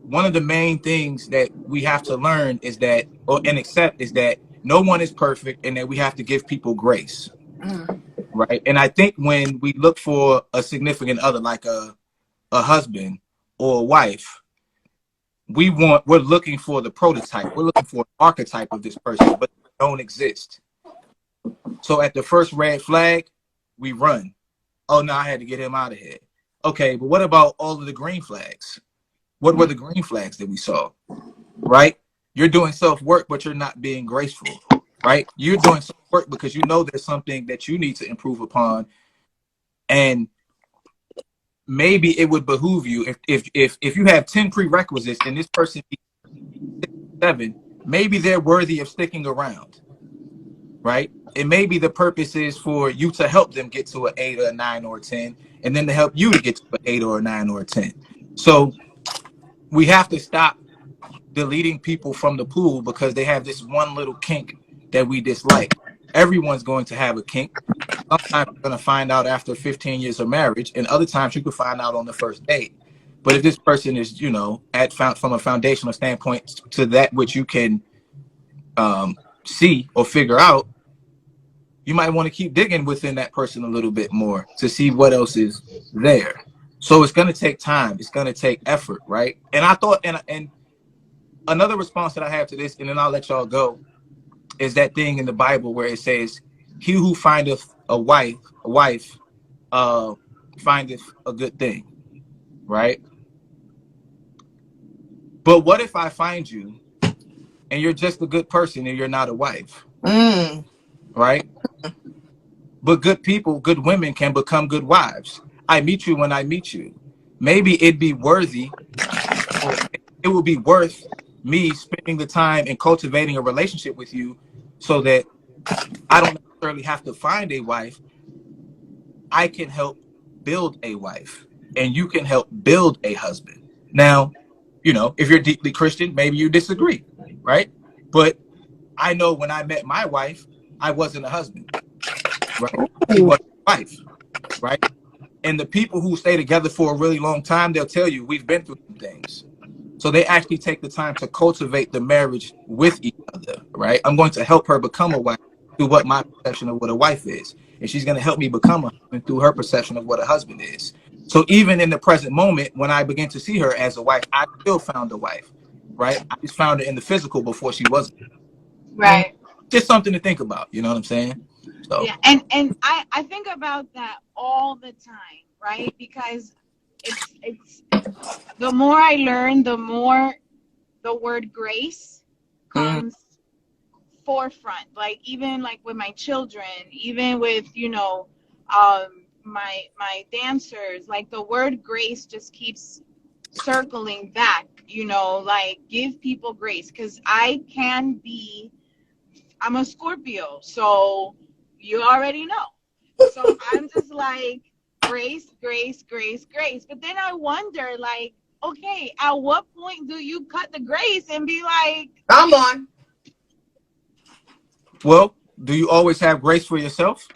one of the main things that we have to learn is that, and accept, is that no one is perfect, and that we have to give people grace, right? And I think when we look for a significant other, like a husband or a wife, we're looking for the prototype. We're looking for an archetype of this person, but they don't exist. So at the first red flag, we run. Oh no, I had to get him out of here. Okay, but what about all of the green flags? What were the green flags that we saw? Right? You're doing self-work, but you're not being graceful. Right? You're doing self-work because you know there's something that you need to improve upon. And maybe it would behoove you if you have 10 prerequisites and this person is 7, maybe they're worthy of sticking around. Right? And maybe the purpose is for you to help them get to an 8 or a 9 or a 10, and then to help you to get to an 8 or a 9 or a 10. So we have to stop deleting people from the pool because they have this one little kink that we dislike. Everyone's going to have a kink. Sometimes you're going to find out after 15 years of marriage, and other times you can find out on the first date. But if this person is, from a foundational standpoint to that which you can see or figure out, you might want to keep digging within that person a little bit more to see what else is there. So it's going to take time. It's going to take effort, right? And I thought, and another response that I have to this, and then I'll let y'all go, is that thing in the Bible where it says, "He who findeth a wife, findeth a good thing," right? But what if I find you and you're just a good person and you're not a wife, right? But good people, good women can become good wives. I meet you when I meet you. Maybe it'd be worthy, or it would be worth me spending the time and cultivating a relationship with you so that I don't necessarily have to find a wife. I can help build a wife, and you can help build a husband. Now, if you're deeply Christian, maybe you disagree, right? But I know when I met my wife, I wasn't a husband, right? She was a wife, right? And the people who stay together for a really long time, they'll tell you we've been through some things. So they actually take the time to cultivate the marriage with each other, right? I'm going to help her become a wife through what my perception of what a wife is. And she's going to help me become a husband through her perception of what a husband is. So even in the present moment, when I begin to see her as a wife, I still found a wife, right? I just found her in the physical before she wasn't. Right. Just something to think about. You know what I'm saying? So yeah, and I think about that all the time, right? Because it's the more I learn, the more the word grace comes forefront. Like even like with my children, even with my dancers, like the word grace just keeps circling back. Like give people grace, because I'm a Scorpio, so you already know. So I'm just like, grace, grace, grace, grace. But then I wonder, like, okay, at what point do you cut the grace and be like, come on? well, do you always have grace for yourself?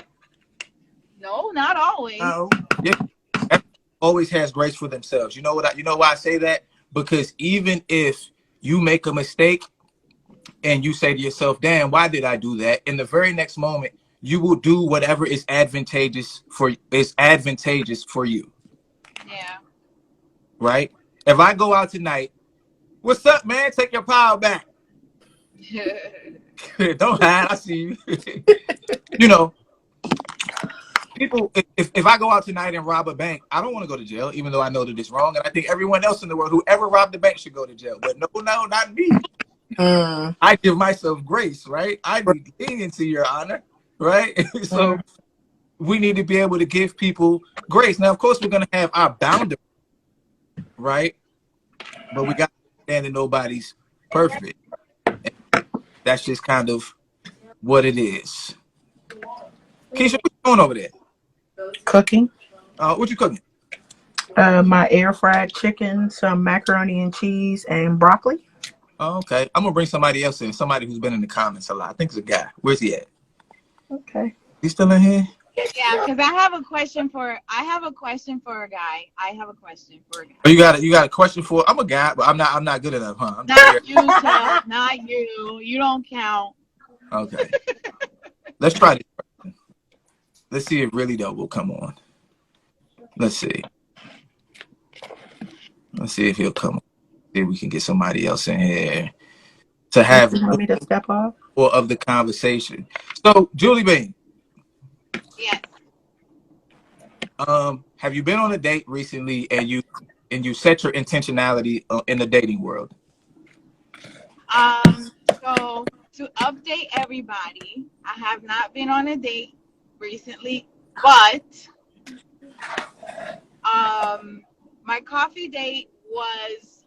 No, not always. No. Yeah, everyone always has grace for themselves. You know why I say that? Because even if you make a mistake and you say to yourself, damn, why did I do that? In the very next moment, you will do whatever is advantageous for you. Yeah. Right? If I go out tonight, what's up, man? Take your power back. Don't hide. I see you. People, if I go out tonight and rob a bank, I don't want to go to jail, even though I know that it's wrong. And I think everyone else in the world who ever robbed the bank should go to jail. But no, not me. I give myself grace, right? I be lenient to your honor, right? So we need to be able to give people grace. Now, of course, we're going to have our boundaries, right? But we got to understand that nobody's perfect. And that's just kind of what it is. Keisha, what you doing over there? Cooking. What you cooking? My air fried chicken, some macaroni and cheese, and broccoli. Oh, okay. I'm gonna bring somebody else in. Somebody who's been in the comments a lot. I think it's a guy. Where's he at? Okay. He's still in here? Yeah, because I have a question for a guy. Oh, you got a question for? I'm a guy, but I'm not good enough, huh? I'm Not scared. you, Chell. Not you. You don't count. Okay, let's try this. Let's see if really though will come on. Let's see. Let's see if he'll come on. See if we can get somebody else in here to have You want me to step off? more of the conversation. So, Julie Bean, Yes. have you been on a date recently and you set your intentionality in the dating world? So to update everybody, I have not been on a date recently, but my coffee date was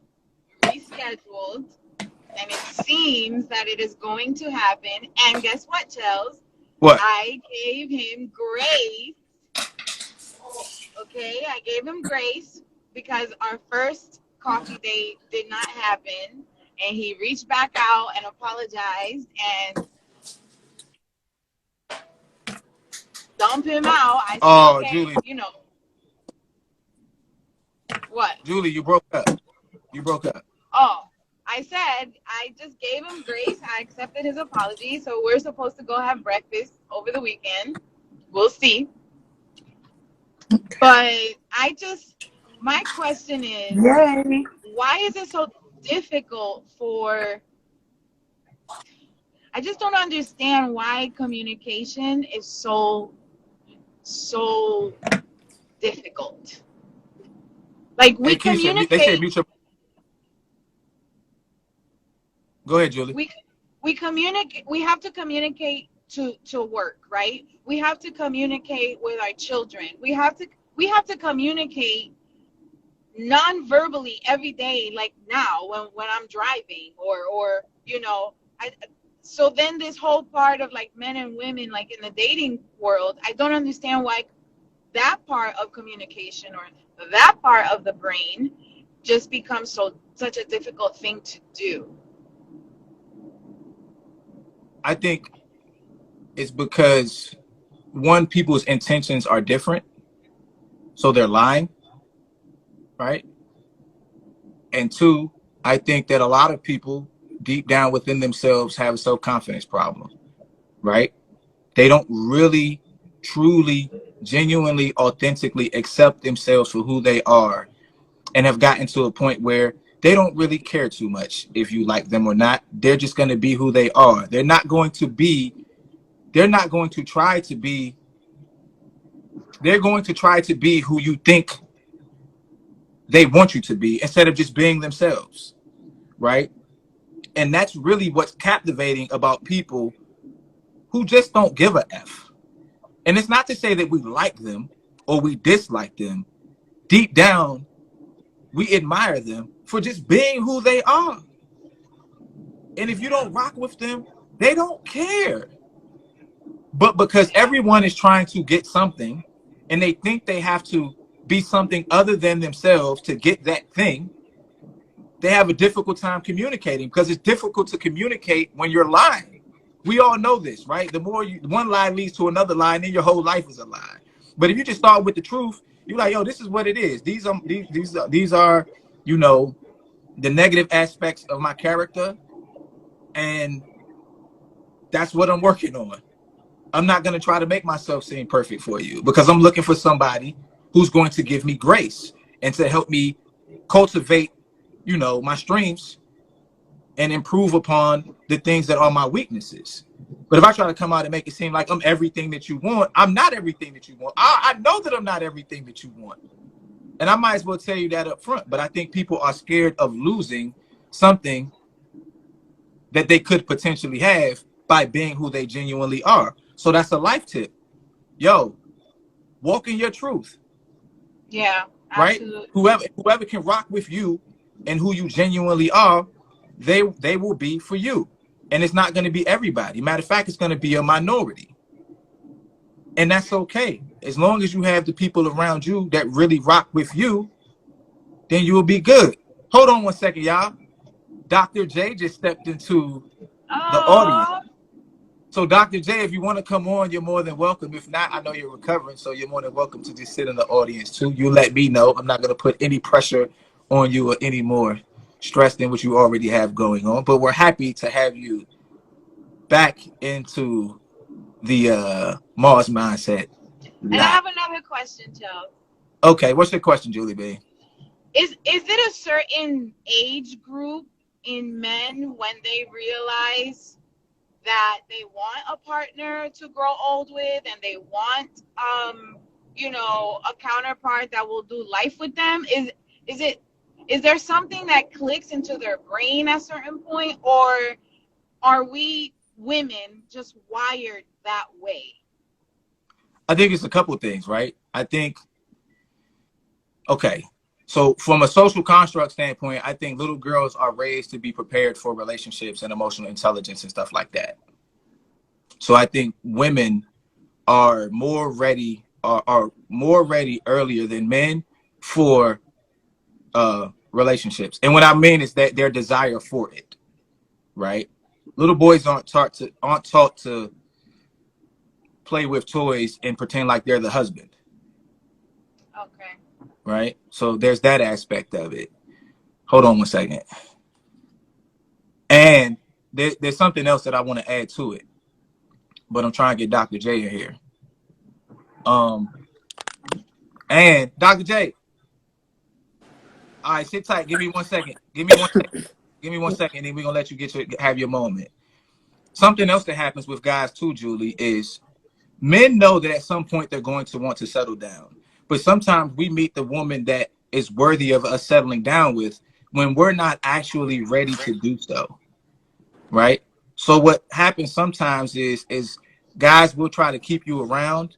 rescheduled, and it seems that it is going to happen. And guess what, Chels? What? I gave him grace. Okay, I gave him grace because our first coffee date did not happen, and he reached back out and apologized and dump him out. I said, okay, Julie. you know what? Julie, you broke up. You broke up. Oh, I said I just gave him grace. I accepted his apology, so we're supposed to go have breakfast over the weekend. We'll see. But my question is, Yay. why is it so difficult for, I just don't understand why communication is so difficult. Like we communicate. They said mutual. Go ahead, Julie. We communicate. We have to communicate to work, right? We have to communicate with our children. We have to communicate non-verbally every day, like now when I'm driving or you know. So then this whole part of like men and women, like in the dating world, I don't understand why that part of communication or that part of the brain just becomes such a difficult thing to do. I think it's because one, people's intentions are different, so they're lying, right? And two, I think that a lot of people deep down within themselves have a self-confidence problem, right? They don't really, truly, genuinely, authentically accept themselves for who they are, and have gotten to a point where they don't really care too much if you like them or not. They're just going to be who they are. They're not going to try to be, they're going to try to be who you think they want you to be instead of just being themselves, right? And that's really what's captivating about people who just don't give a F. And it's not to say that we like them or we dislike them. Deep down, we admire them for just being who they are. And if you don't rock with them, they don't care. But because everyone is trying to get something and they think they have to be something other than themselves to get that thing, they have a difficult time communicating, because it's difficult to communicate when you're lying. We all know this, right? The more one lie leads to another lie, and then your whole life is a lie. But if you just start with the truth, you're like, yo, this is what it is. These are, you know, the negative aspects of my character, and that's what I'm working on. I'm not going to try to make myself seem perfect for you, because I'm looking for somebody who's going to give me grace and to help me cultivate, you know, my strengths and improve upon the things that are my weaknesses. But if I try to come out and make it seem like I'm everything that you want, I'm not everything that you want. I know that I'm not everything that you want. And I might as well tell you that up front. But I think people are scared of losing something that they could potentially have by being who they genuinely are. So that's a life tip. Yo, walk in your truth. Yeah, right? absolutely. Whoever can rock with you and who you genuinely are, they will be for you. And it's not going to be everybody. Matter of fact, it's going to be a minority. And that's okay. As long as you have the people around you that really rock with you, then you will be good. Hold on 1 second, y'all. Dr. J just stepped into the audience. Oh, So, Dr. J, if you want to come on, you're more than welcome. If not, I know you're recovering, so you're more than welcome to just sit in the audience too. You let me know. I'm not going to put any pressure on you or any more stress than what you already have going on. But we're happy to have you back into the Mars mindset And I live. have another question, Joe. Okay, what's your question, Julie B? Is it a certain age group in men when they realize that they want a partner to grow old with and they want a counterpart that will do life with them? Is there something that clicks into their brain at a certain point, or are we women just wired that way? I think it's a couple things, right? I think, okay, so from a social construct standpoint, I think little girls are raised to be prepared for relationships and emotional intelligence and stuff like that. So I think women are more ready earlier than men for relationships. And what I mean is that their desire for it, right? Little boys aren't taught to play with toys and pretend like they're the husband. Okay. Right? So there's that aspect of it. Hold on one second. And there's something else that I want to add to it, but I'm trying to get Dr. J in here. And Dr. J, all right, sit tight. Give me 1 second. Give me 1 second, and then we're gonna let you have your moment. Something else that happens with guys too, Julie, is men know that at some point they're going to want to settle down. But sometimes we meet the woman that is worthy of us settling down with when we're not actually ready to do so. Right? So what happens sometimes is guys will try to keep you around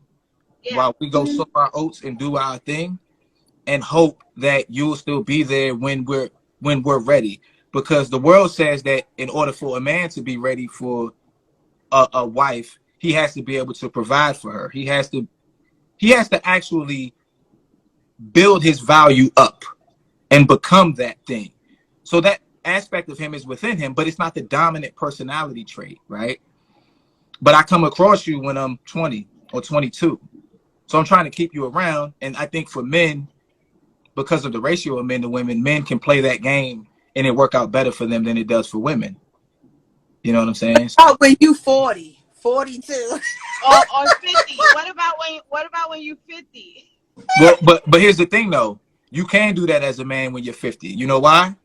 while we go sow our oats and do our thing and hope that you'll still be there when we're ready. Because the world says that in order for a man to be ready for a wife, he has to be able to provide for her. He has to actually build his value up and become that thing. So that aspect of him is within him, but it's not the dominant personality trait, right? But I come across you when I'm 20 or 22. So I'm trying to keep you around. And I think for men, because of the ratio of men to women, men can play that game and it work out better for them than it does for women. You know what I'm saying? Oh, when you 40, 42. Or 50. What about when you're 50? Well, but here's the thing though. You can do that as a man when you're 50. You know why?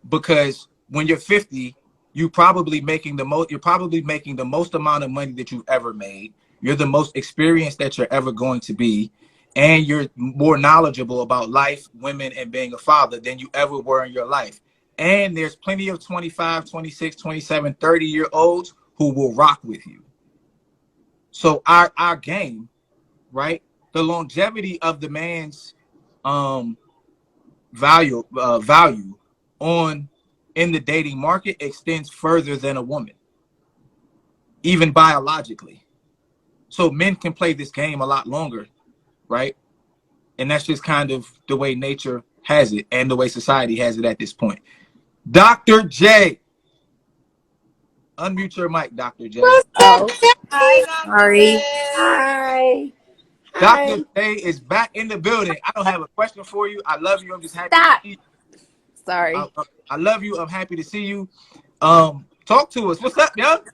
Because when you're 50, you're probably making the most amount of money that you've ever made. You're the most experienced that you're ever going to be. And you're more knowledgeable about life, women, and being a father than you ever were in your life. And there's plenty of 25, 26, 27, 30-year-olds who will rock with you. So our game, right? The longevity of the man's value on in the dating market extends further than a woman, even biologically. So men can play this game a lot longer, right? And that's just kind of the way nature has it and the way society has it at this point. Dr. J, unmute your mic, Dr. J. Oh, Hi, Dr. sorry. J. Hi. Dr. Hi. J is back in the building. I don't have a question for you. I love you. I'm just happy to Stop. see you. Sorry. I love you. I'm happy to see you. Talk to us. What's up, yo?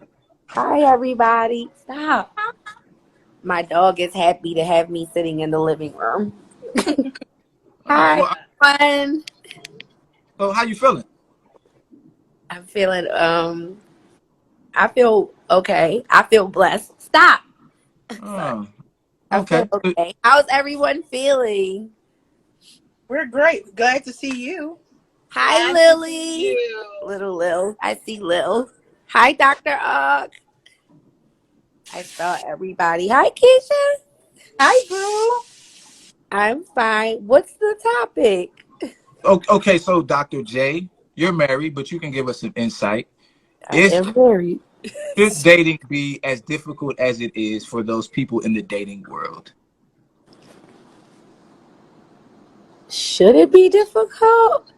Hi, everybody. Stop. My dog is happy to have me sitting in the living room. Hi, Well, everyone. so how you feeling? I'm feeling, I feel okay. I feel blessed. Stop. Sorry. I Okay. feel okay. How's everyone feeling? We're great. Glad to see you. Hi, Glad to see Lily. you. Little Lil. I see Lil. Hi, Dr. Ogg. I saw everybody. Hi, Keisha. Hi, girl. I'm fine. What's the topic? Okay, so Dr. J, you're married, but you can give us some insight. I am married. Should dating be as difficult as it is for those people in the dating world? Should it be difficult?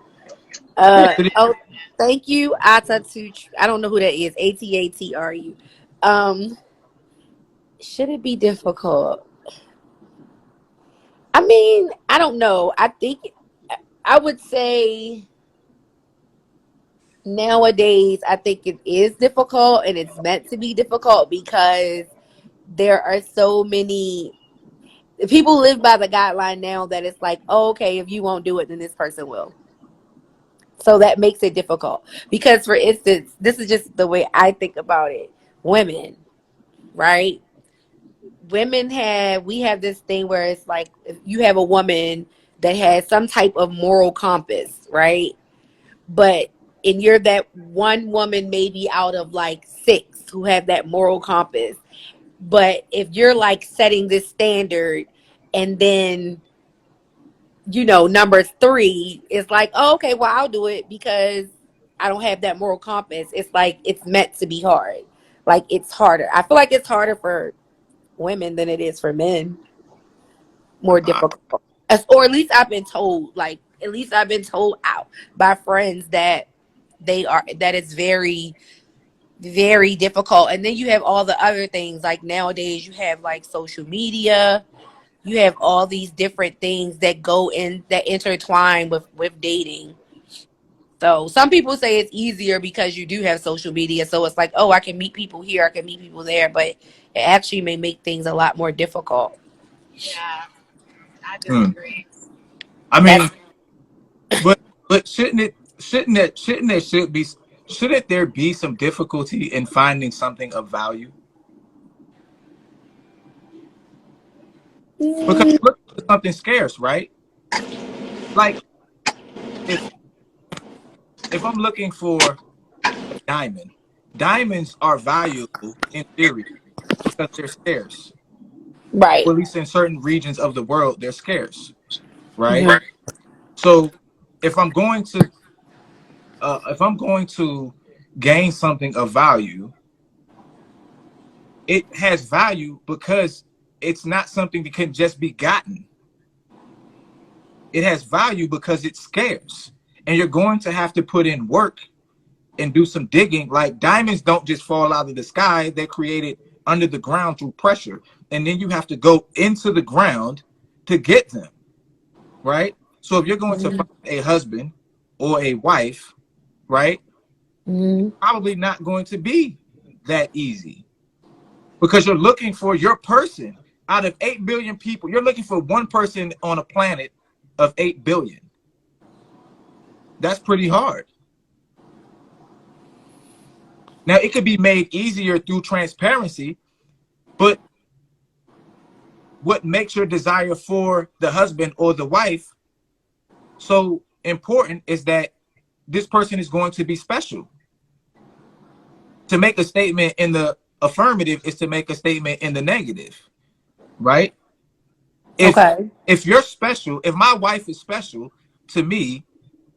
Oh, thank you, Atatürk. I don't know who that is. ATATRU. Um, should it be difficult? I mean, I don't know. I think I would say nowadays, I think it is difficult and it's meant to be difficult because there are so many people live by the guideline now that it's like, oh, okay, if you won't do it, then this person will. So that makes it difficult. Because, for instance, this is just the way I think about it. Women, right? We have this thing where it's like, if you have a woman that has some type of moral compass, right? But and you're that one woman maybe out of like six who have that moral compass. But if you're like setting this standard and then number three is like, oh, okay, well, I'll do it because I don't have that moral compass. It's like it's meant to be hard. Like it's harder. I feel like it's harder for women than it is for men. More difficult. Or at least I've been told, like, at least I've been told out by friends that that it's very, very difficult. And then you have all the other things. Like nowadays you have like social media. You have all these different things that go in that intertwine with dating. So some people say it's easier because you do have social media. So it's like, oh, I can meet people here, I can meet people there, but it actually may make things a lot more difficult. Yeah, I Hmm. disagree. I mean, That's but shouldn't there be some difficulty in finding something of value? Because mm, you're looking for something scarce, right? Like if if I'm looking for a diamond, diamonds are valuable in theory because they're scarce. right. Or at least in certain regions of the world, they're scarce, right? Mhm. So if I'm going to if I'm going to gain something of value, it has value because it's not something that can just be gotten. It has value because it's scarce. And you're going to have to put in work and do some digging. Like diamonds don't just fall out of the sky, they're created under the ground through pressure. And then you have to go into the ground to get them, right? So if you're going to find a husband or a wife, right, Mhm. probably not going to be that easy because you're looking for your person out of 8 billion people. You're looking for one person on a planet of 8 billion. That's pretty hard. Now, it could be made easier through transparency, but what makes your desire for the husband or the wife so important is that this person is going to be special. To make a statement in the affirmative is to make a statement in the negative, right? If Okay. if you're special, if my wife is special to me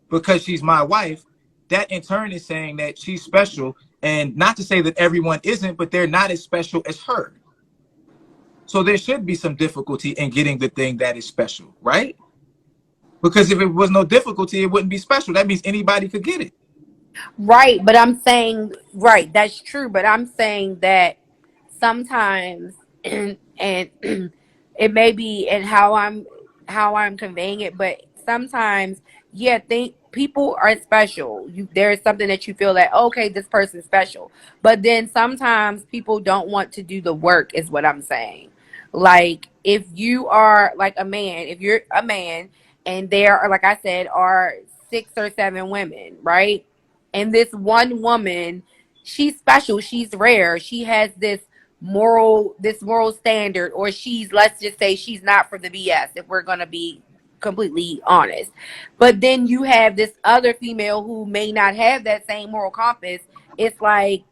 because she's my wife, that in turn is saying that she's special, and not to say that everyone isn't, but they're not as special as her. So there should be some difficulty in getting the thing that is special, right? Because if it was no difficulty, it wouldn't be special. That means anybody could get it. Right, but I'm saying right, that's true, but I'm saying that sometimes and it may be in how I'm conveying it, but sometimes yeah, think people are special. There's something that you feel that okay, this person's special. But then sometimes people don't want to do the work is what I'm saying. Like if you are like a man, if you're a man and there are like I said are 6 or 7 women, right? And this one woman, she's special, she's rare, she has this moral standard, or she's, let's just say, she's not for the BS if we're going to be completely honest. But then you have this other female who may not have that same moral compass. It's like,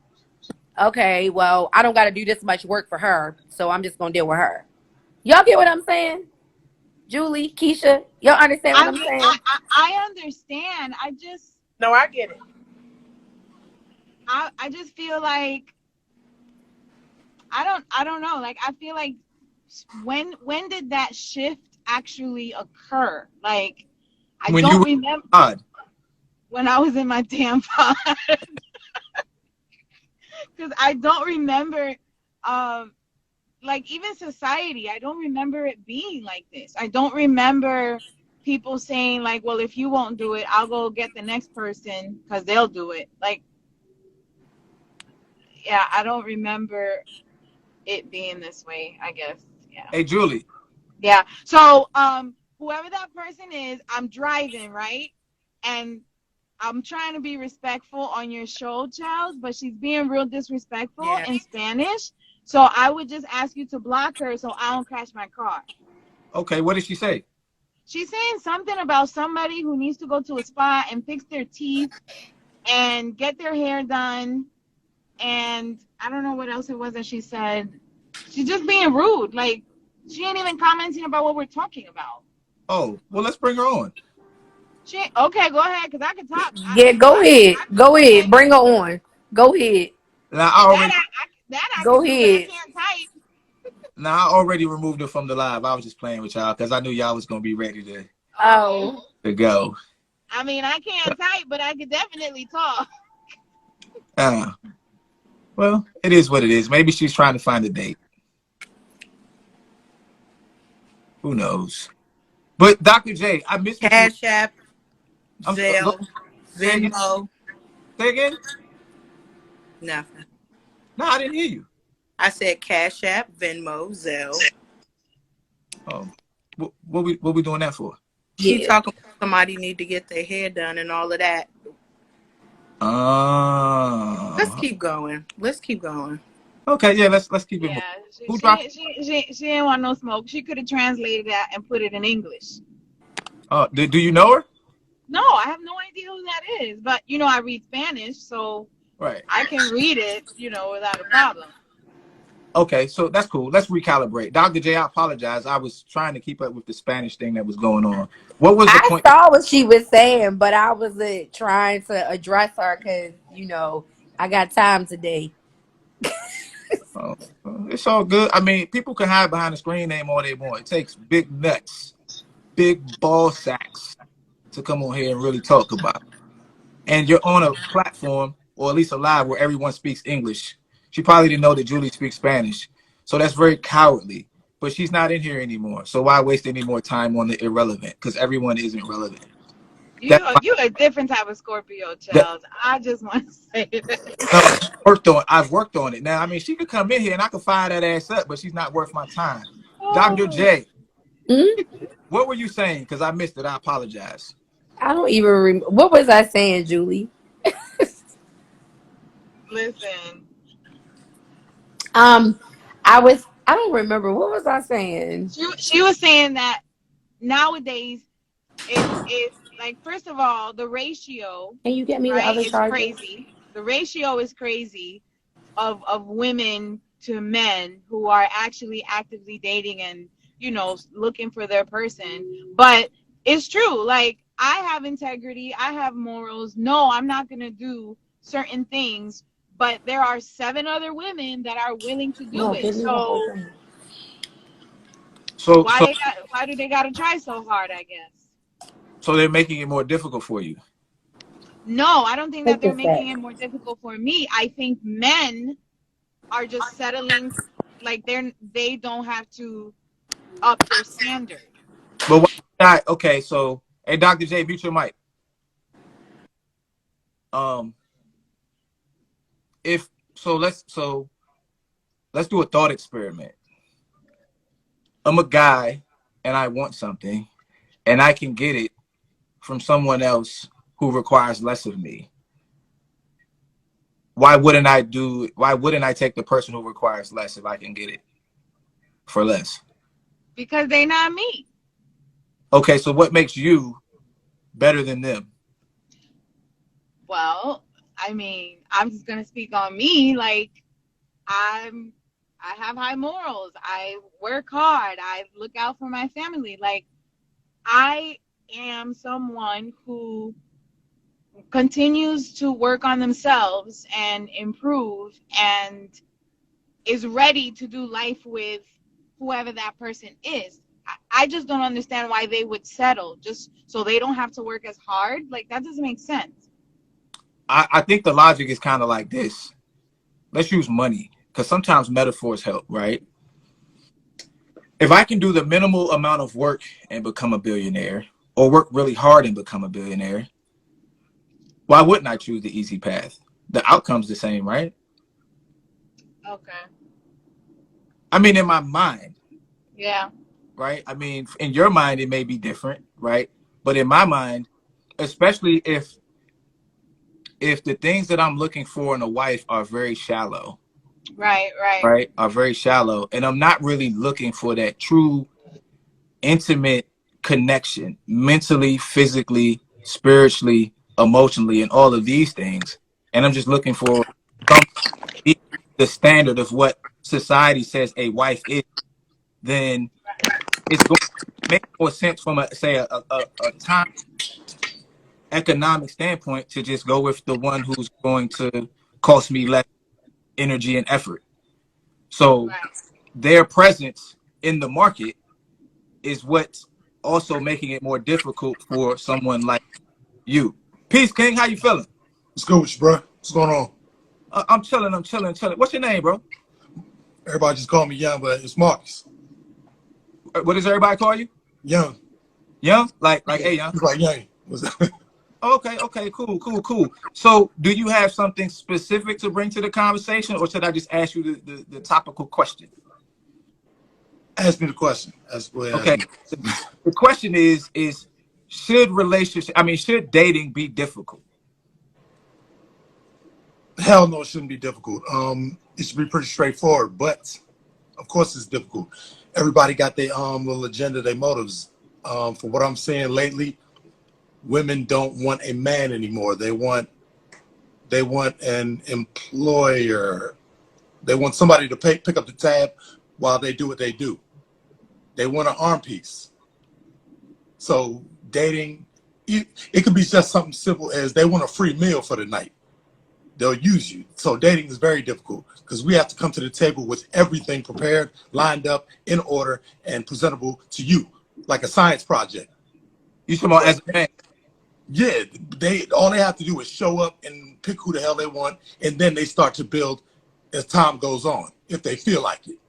okay, well, I don't got to do this much work for her, so I'm just going to deal with her. Y'all get what I'm saying? Julie, Keisha, y'all understand what I I'm mean, saying? I understand. No, I get it. I just feel like I don't know. Like I feel like when did that shift actually occur? Like I When you don't were remember God, when I was in my tampon. Because I don't remember, like even society, I don't remember it being like this. I don't remember people saying like, well, if you won't do it, I'll go get the next person because they'll do it. Like, yeah, I don't remember it being this way, I guess. Yeah. Hey, Julie. Yeah. So, whoever that person is, I'm driving, right? And I'm trying to be respectful on your show, Charles, but she's being real disrespectful Yeah. in Spanish. So I would just ask you to block her so I don't crash my car. Okay, what did she say? She's saying something about somebody who needs to go to a spa and fix their teeth and get their hair done. And I don't know what else it was that she said. She's just being rude. Like, she ain't even commenting about what we're talking about. Oh, well, let's bring her on. Okay, go ahead, because I can talk. Yeah, go ahead. Go ahead. Bring her on. Go ahead. Now, I Go can do, but I ahead. can't type. already removed her from the live. I was just playing with y'all because I knew y'all was gonna be ready Oh. to go. I mean, I can't type, but I can definitely talk. Well, it is what it is. Maybe she's trying to find a date. Who knows? But Dr. J, I missed what you. Cash App, Zelle, Say again? Venmo. Say again? Nothing. No, I didn't hear you. I said Cash App, Venmo, Zelle. Oh, what we doing that for? She Yeah. talking about somebody need to get their hair done and all of that. Let's keep going. Okay, yeah, let's keep it Yeah, moving. Who dropped? she didn't want no smoke. She could have translated that and put it in English. Do you know her? No, I have no idea who that is. But, I read Spanish, so Right. I can read it, without a problem. Okay, so that's cool. Let's recalibrate. Dr. J, I apologize. I was trying to keep up with the Spanish thing that was going on. What was the I point? saw what she was saying, but I was trying to address her because, I got time today. Oh, it's all good. I mean, people can hide behind the screen name all they want. It takes big nuts, big ball sacks to come on here and really talk about it. And you're on a platform, or at least a live, where everyone speaks English. She probably didn't know that Julie speaks Spanish. So that's very cowardly. But she's not in here anymore. So why waste any more time on the irrelevant? Because everyone isn't relevant. You a different type of Scorpio, Charles. I just want to say that. No, I've worked on it. Now, I mean, she could come in here and I could fire that ass up, but she's not worth my time. Dr. J, what were you saying? Because I missed it. I apologize. I don't even remember. What was I saying, Julie? Listen. I don't remember. What was I saying? She was saying that nowadays it's like, first of all, the ratio, Can you get me the other is charger? crazy. The ratio is crazy of women to men who are actually actively dating and, looking for their person. But it's true. Like, I have integrity. I have morals. No, I'm not going to do certain things. But there are 7 other women that are willing to do it. So why do they got to try so hard, I guess? So they're making it more difficult for you? No, I don't think that they're making it more difficult for me. I think men are just settling, like they don't have to up their standard. But why not? Okay, so, hey, Dr. J, mute your mic. Let's do a thought experiment. I'm a guy and I want something and I can get it from someone else who requires less of me. Why wouldn't I take the person who requires less if I can get it for less? Because they're not me. Okay, so what makes you better than them? Well, I mean, I'm just gonna speak on me. Like, I have high morals. I work hard. I look out for my family. Like, I am someone who continues to work on themselves and improve and is ready to do life with whoever that person is. I just don't understand why they would settle just so they don't have to work as hard. Like, that doesn't make sense. I think the logic is kind of like this. Let's use money, because sometimes metaphors help, right? If I can do the minimal amount of work and become a billionaire, or work really hard and become a billionaire, why wouldn't I choose the easy path? The outcome's the same, right? Okay. I mean, in my mind, Yeah. right? I mean, in your mind, it may be different, right? But in my mind, especially if the things that I'm looking for in a wife are very shallow, Right. Right. right? Are very shallow, and I'm not really looking for that true intimate connection mentally, physically, spiritually, emotionally, and all of these things. And I'm just looking for some the standard of what society says a wife is, then it's going to make more sense from a time economic standpoint to just go with the one who's going to cost me less energy and effort. So Right. their presence in the market is what's also making it more difficult for someone like you. Peace, King. How you feeling? What's good with you, bro? What's going on? I'm chilling. I'm chilling. Chilling. What's your name, bro? Everybody just call me Young, but it's Marcus. What does everybody call you? Young. Young? Like Yeah, hey, Young. he's like Young. Okay. Okay. Cool. Cool. Cool. So, do you have something specific to bring to the conversation, or should I just ask you the topical question? Ask me the question. That's what ask Okay. me. The question is should dating be difficult? Hell no, it shouldn't be difficult. It should be pretty straightforward, but of course it's difficult. Everybody got their little agenda, their motives. For what I'm saying lately, women don't want a man anymore. They want an employer. They want somebody to pick up the tab while they do what they do. They want an arm piece. So dating, it could be just something simple as they want a free meal for the night. They'll use you. So dating is very difficult because we have to come to the table with everything prepared, lined up, in order, and presentable to you, like a science project. You talking about as a man? Yeah, all they have to do is show up and pick who the hell they want, and then they start to build as time goes on, if they feel like it.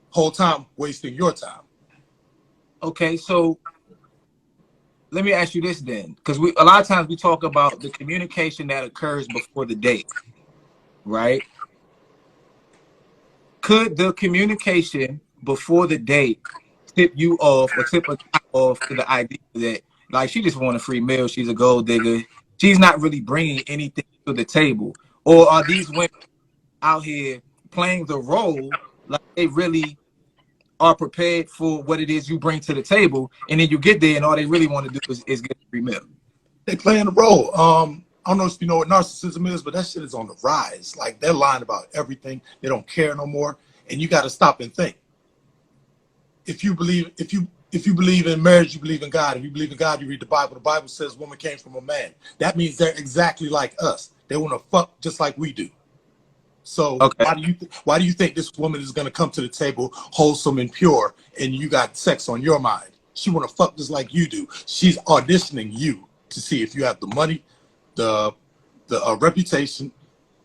Whole time wasting your time. Okay, so let me ask you this then, because a lot of times we talk about the communication that occurs before the date, right? Could the communication before the date tip you off or tip a guy off to the idea that like she just want a free meal, she's a gold digger, she's not really bringing anything to the table? Or are these women out here playing the role like they really are prepared for what it is you bring to the table, and then you get there and all they really want to do is get a free meal? They playing the role. I don't know if you know what narcissism is, but that shit is on the rise. Like they're lying about everything. They don't care no more. And you got to stop and think. If you believe in marriage, you believe in God. If you believe in God, you read the Bible. The Bible says woman came from a man. That means they're exactly like us. They want to fuck just like we do. So Okay. why do you think this woman is going to come to the table wholesome and pure, and you got sex on your mind? She want to fuck just like you do. She's auditioning you to see if you have the money, the reputation,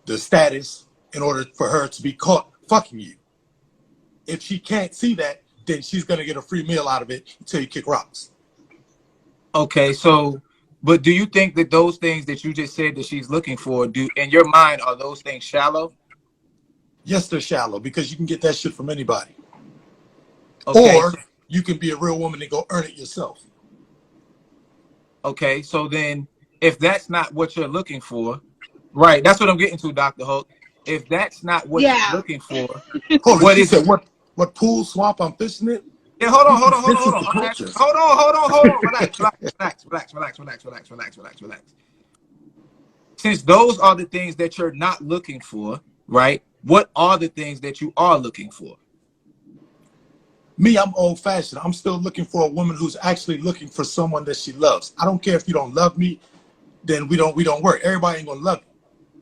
the status, in order for her to be caught fucking you. If she can't see that, then she's going to get a free meal out of it until you kick rocks. Okay, so, but do you think that those things that you just said that she's looking for, in your mind, are those things shallow? Yes, they're shallow because you can get that shit from anybody. Okay. Or you can be a real woman and go earn it yourself. Okay, so then if that's not what you're looking for, right, that's what I'm getting to, Dr. Hulk. If that's not what you're Yeah. looking for, Hold on, what she is said, what pool, swamp I'm fishing in? Yeah, hold on. This is the culture. Hold on. Relax. Since those are the things that you're not looking for, right? What are the things that you are looking for? Me, I'm old fashioned. I'm still looking for a woman who's actually looking for someone that she loves. I don't care if you don't love me, then we don't work. Everybody ain't gonna love you.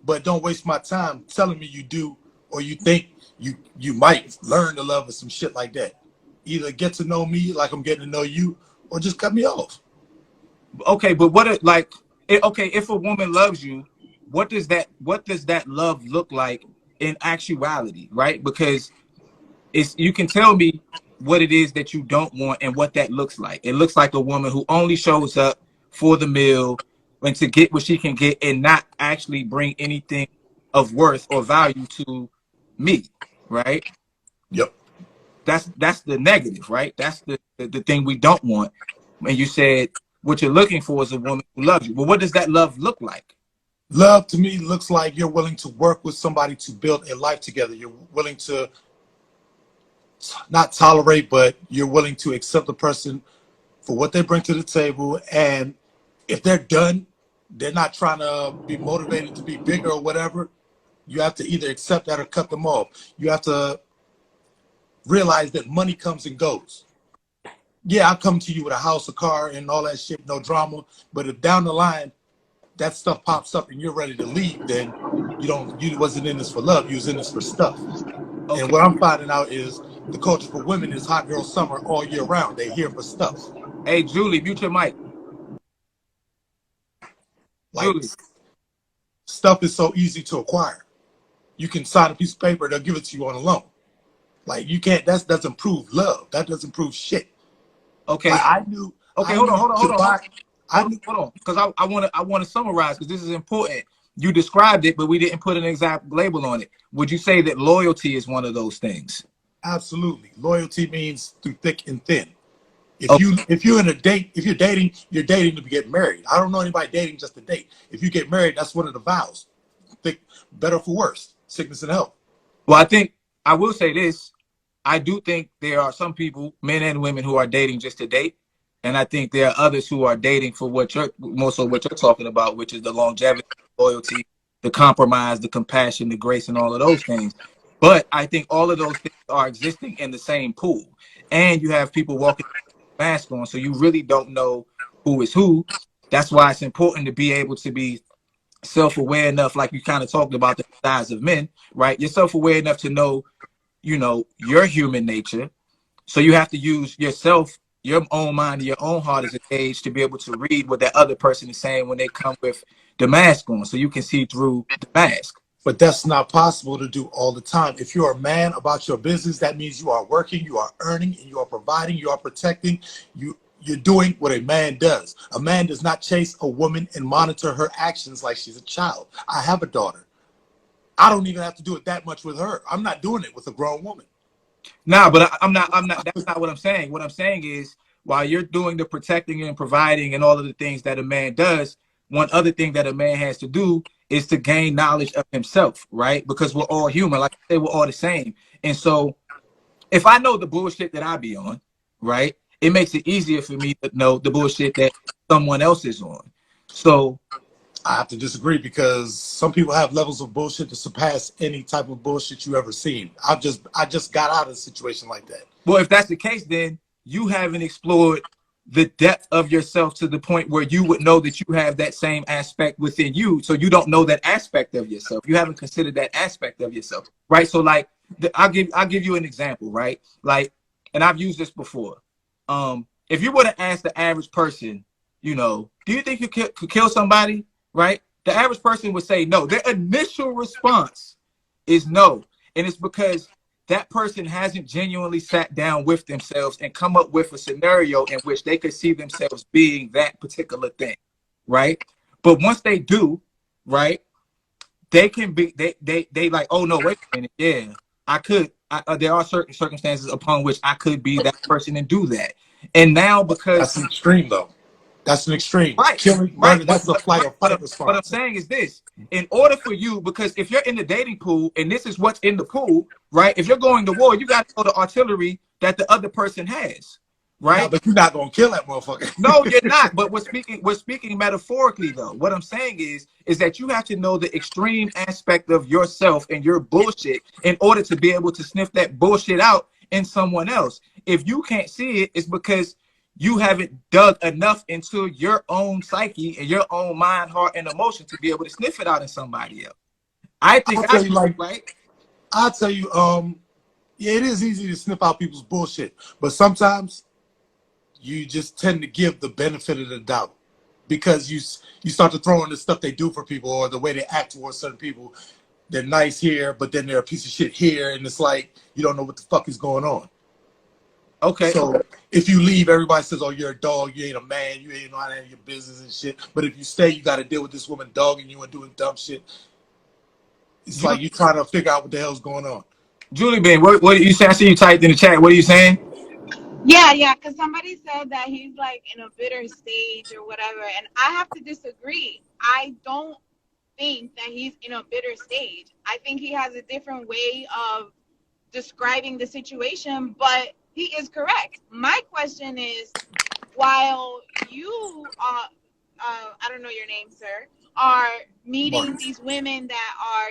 But don't waste my time telling me you do, or you think you might learn to love or some shit like that. Either get to know me like I'm getting to know you, or just cut me off. Okay, but if a woman loves you, what does that love look like in actuality, right? Because you can tell me what it is that you don't want and what that looks like. It looks like a woman who only shows up for the meal and to get what she can get and not actually bring anything of worth or value to me, right? Yep. That's the negative, right? That's the thing we don't want. And you said what you're looking for is a woman who loves you. Well, what does that love look like? Love to me looks like you're willing to work with somebody to build a life together. You're willing to not tolerate, but you're willing to accept the person for what they bring to the table. And if they're done, they're not trying to be motivated to be bigger or whatever. You have to either accept that or cut them off. You have to realize that money comes and goes. Yeah, I'll come to you with a house, a car, and all that shit, no drama. But if down the line that stuff pops up and you're ready to leave, then you wasn't in this for love, you was in this for stuff. Okay. And what I'm finding out is the culture for women is hot girl summer all year round. They're here for stuff. Hey, Julie, mute your mic. Like, Julie. stuff is so easy to acquire. You can sign a piece of paper, they'll give it to you on a loan. Like, you can't, that doesn't prove love. That doesn't prove shit. Okay. Like, I knew. Okay, I hold knew on. Hold on, because I want to summarize, because this is important. You described it, but we didn't put an exact label on it. Would you say that loyalty is one of those things? Absolutely. Loyalty means through thick and thin. If you're in a date, if you're dating to get married. I don't know anybody dating just to date. If you get married, that's one of the vows. Think better for worse, sickness and health. Well, I think I will say this. I do think there are some people, men and women, who are dating just to date. And I think there are others who are dating for what you're talking about, which is the longevity, loyalty, the compromise, the compassion, the grace, and all of those things. But I think all of those things are existing in the same pool. And you have people walking with a mask on, so you really don't know who is who. That's why it's important to be able to be self-aware enough, like you kind of talked about the size of men, right? You're self-aware enough to know, your human nature. So you have to use yourself, your own mind, your own heart as a gauge to be able to read what that other person is saying when they come with the mask on, so you can see through the mask. But that's not possible to do all the time. If you're a man about your business, that means you are working, you are earning, and you are providing, you are protecting. You're doing what a man does. A man does not chase a woman and monitor her actions like she's a child. I have a daughter. I don't even have to do it that much with her. I'm not doing it with a grown woman. No, but I'm not. That's not what I'm saying. What I'm saying is, while you're doing the protecting and providing and all of the things that a man does, one other thing that a man has to do is to gain knowledge of himself, right? Because we're all human. Like I say, we're all the same. And so if I know the bullshit that I be on, right, it makes it easier for me to know the bullshit that someone else is on. So I have to disagree, because some people have levels of bullshit to surpass any type of bullshit you ever seen. I just got out of a situation like that. Well, if that's the case, then you haven't explored the depth of yourself to the point where you would know that you have that same aspect within you. So you don't know that aspect of yourself. You haven't considered that aspect of yourself, right? So like, I'll give you an example, right? Like, and I've used this before. If you were to ask the average person, do you think you could kill somebody, right? The average person would say no. Their initial response is no. And it's because that person hasn't genuinely sat down with themselves and come up with a scenario in which they could see themselves being that particular thing, right? But once they do, right, they can be, they like, oh no, wait a minute, yeah, I could, there are certain circumstances upon which I could be that person and do that. And now because that's an extreme though. That's an extreme. Right. Killing, murder, that's a flight or fight response. What I'm saying is this. In order for you, because if you're in the dating pool and this is what's in the pool, right? If you're going to war, you got to know the artillery that the other person has, right? No, but you're not going to kill that motherfucker. No, you're not. But we're speaking metaphorically though. What I'm saying is that you have to know the extreme aspect of yourself and your bullshit in order to be able to sniff that bullshit out in someone else. If you can't see it, it's because you haven't dug enough into your own psyche and your own mind, heart, and emotion to be able to sniff it out in somebody else. I think I'll tell you, right? I'll tell you, yeah, it is easy to sniff out people's bullshit, but sometimes you just tend to give the benefit of the doubt. because you start to throw in the stuff they do for people or the way they act towards certain people. They're nice here, but then they're a piece of shit here, and it's like you don't know what the fuck is going on. Okay. So if you leave, everybody says, "Oh, you're a dog. You ain't a man. You ain't know how to handle your business and shit." But if you stay, you got to deal with this woman dogging you and doing dumb shit. It's like you trying to figure out what the hell's going on. Julie Ben, what are you saying? I see you typed in the chat. What are you saying? Yeah, because somebody said that he's like in a bitter stage or whatever, and I have to disagree. I don't think that he's in a bitter stage. I think he has a different way of describing the situation, but he is correct. My question is, while you I don't know your name, sir, are meeting Mark. these women that are,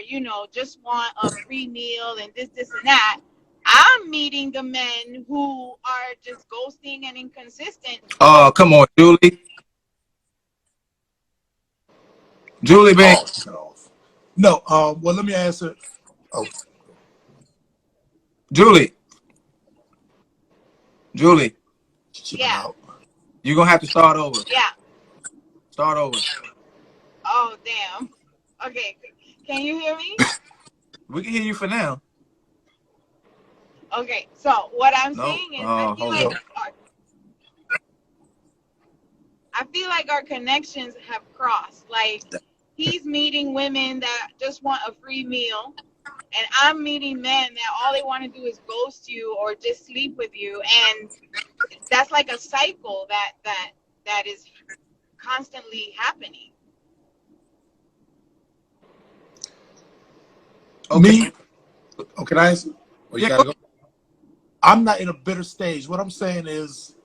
just want a free meal and this and that, I'm meeting the men who are just ghosting and inconsistent. Oh, come on, Julie. Julie Ben. Oh, no. Well, let me answer. Oh, Julie. Yeah. out. You're gonna have to start over. Yeah. Start over. Oh, damn. Okay. Can you hear me? We can hear you for now. Okay. So what I'm No. saying is, I feel like our connections have crossed. Like, he's meeting women that just want a free meal, and I'm meeting men that all they want to do is ghost you or just sleep with you, and that's like a cycle that is constantly happening. Okay. Me? Oh, can I answer? Oh, you Yeah, gotta go. I'm not in a bitter stage. What I'm saying is,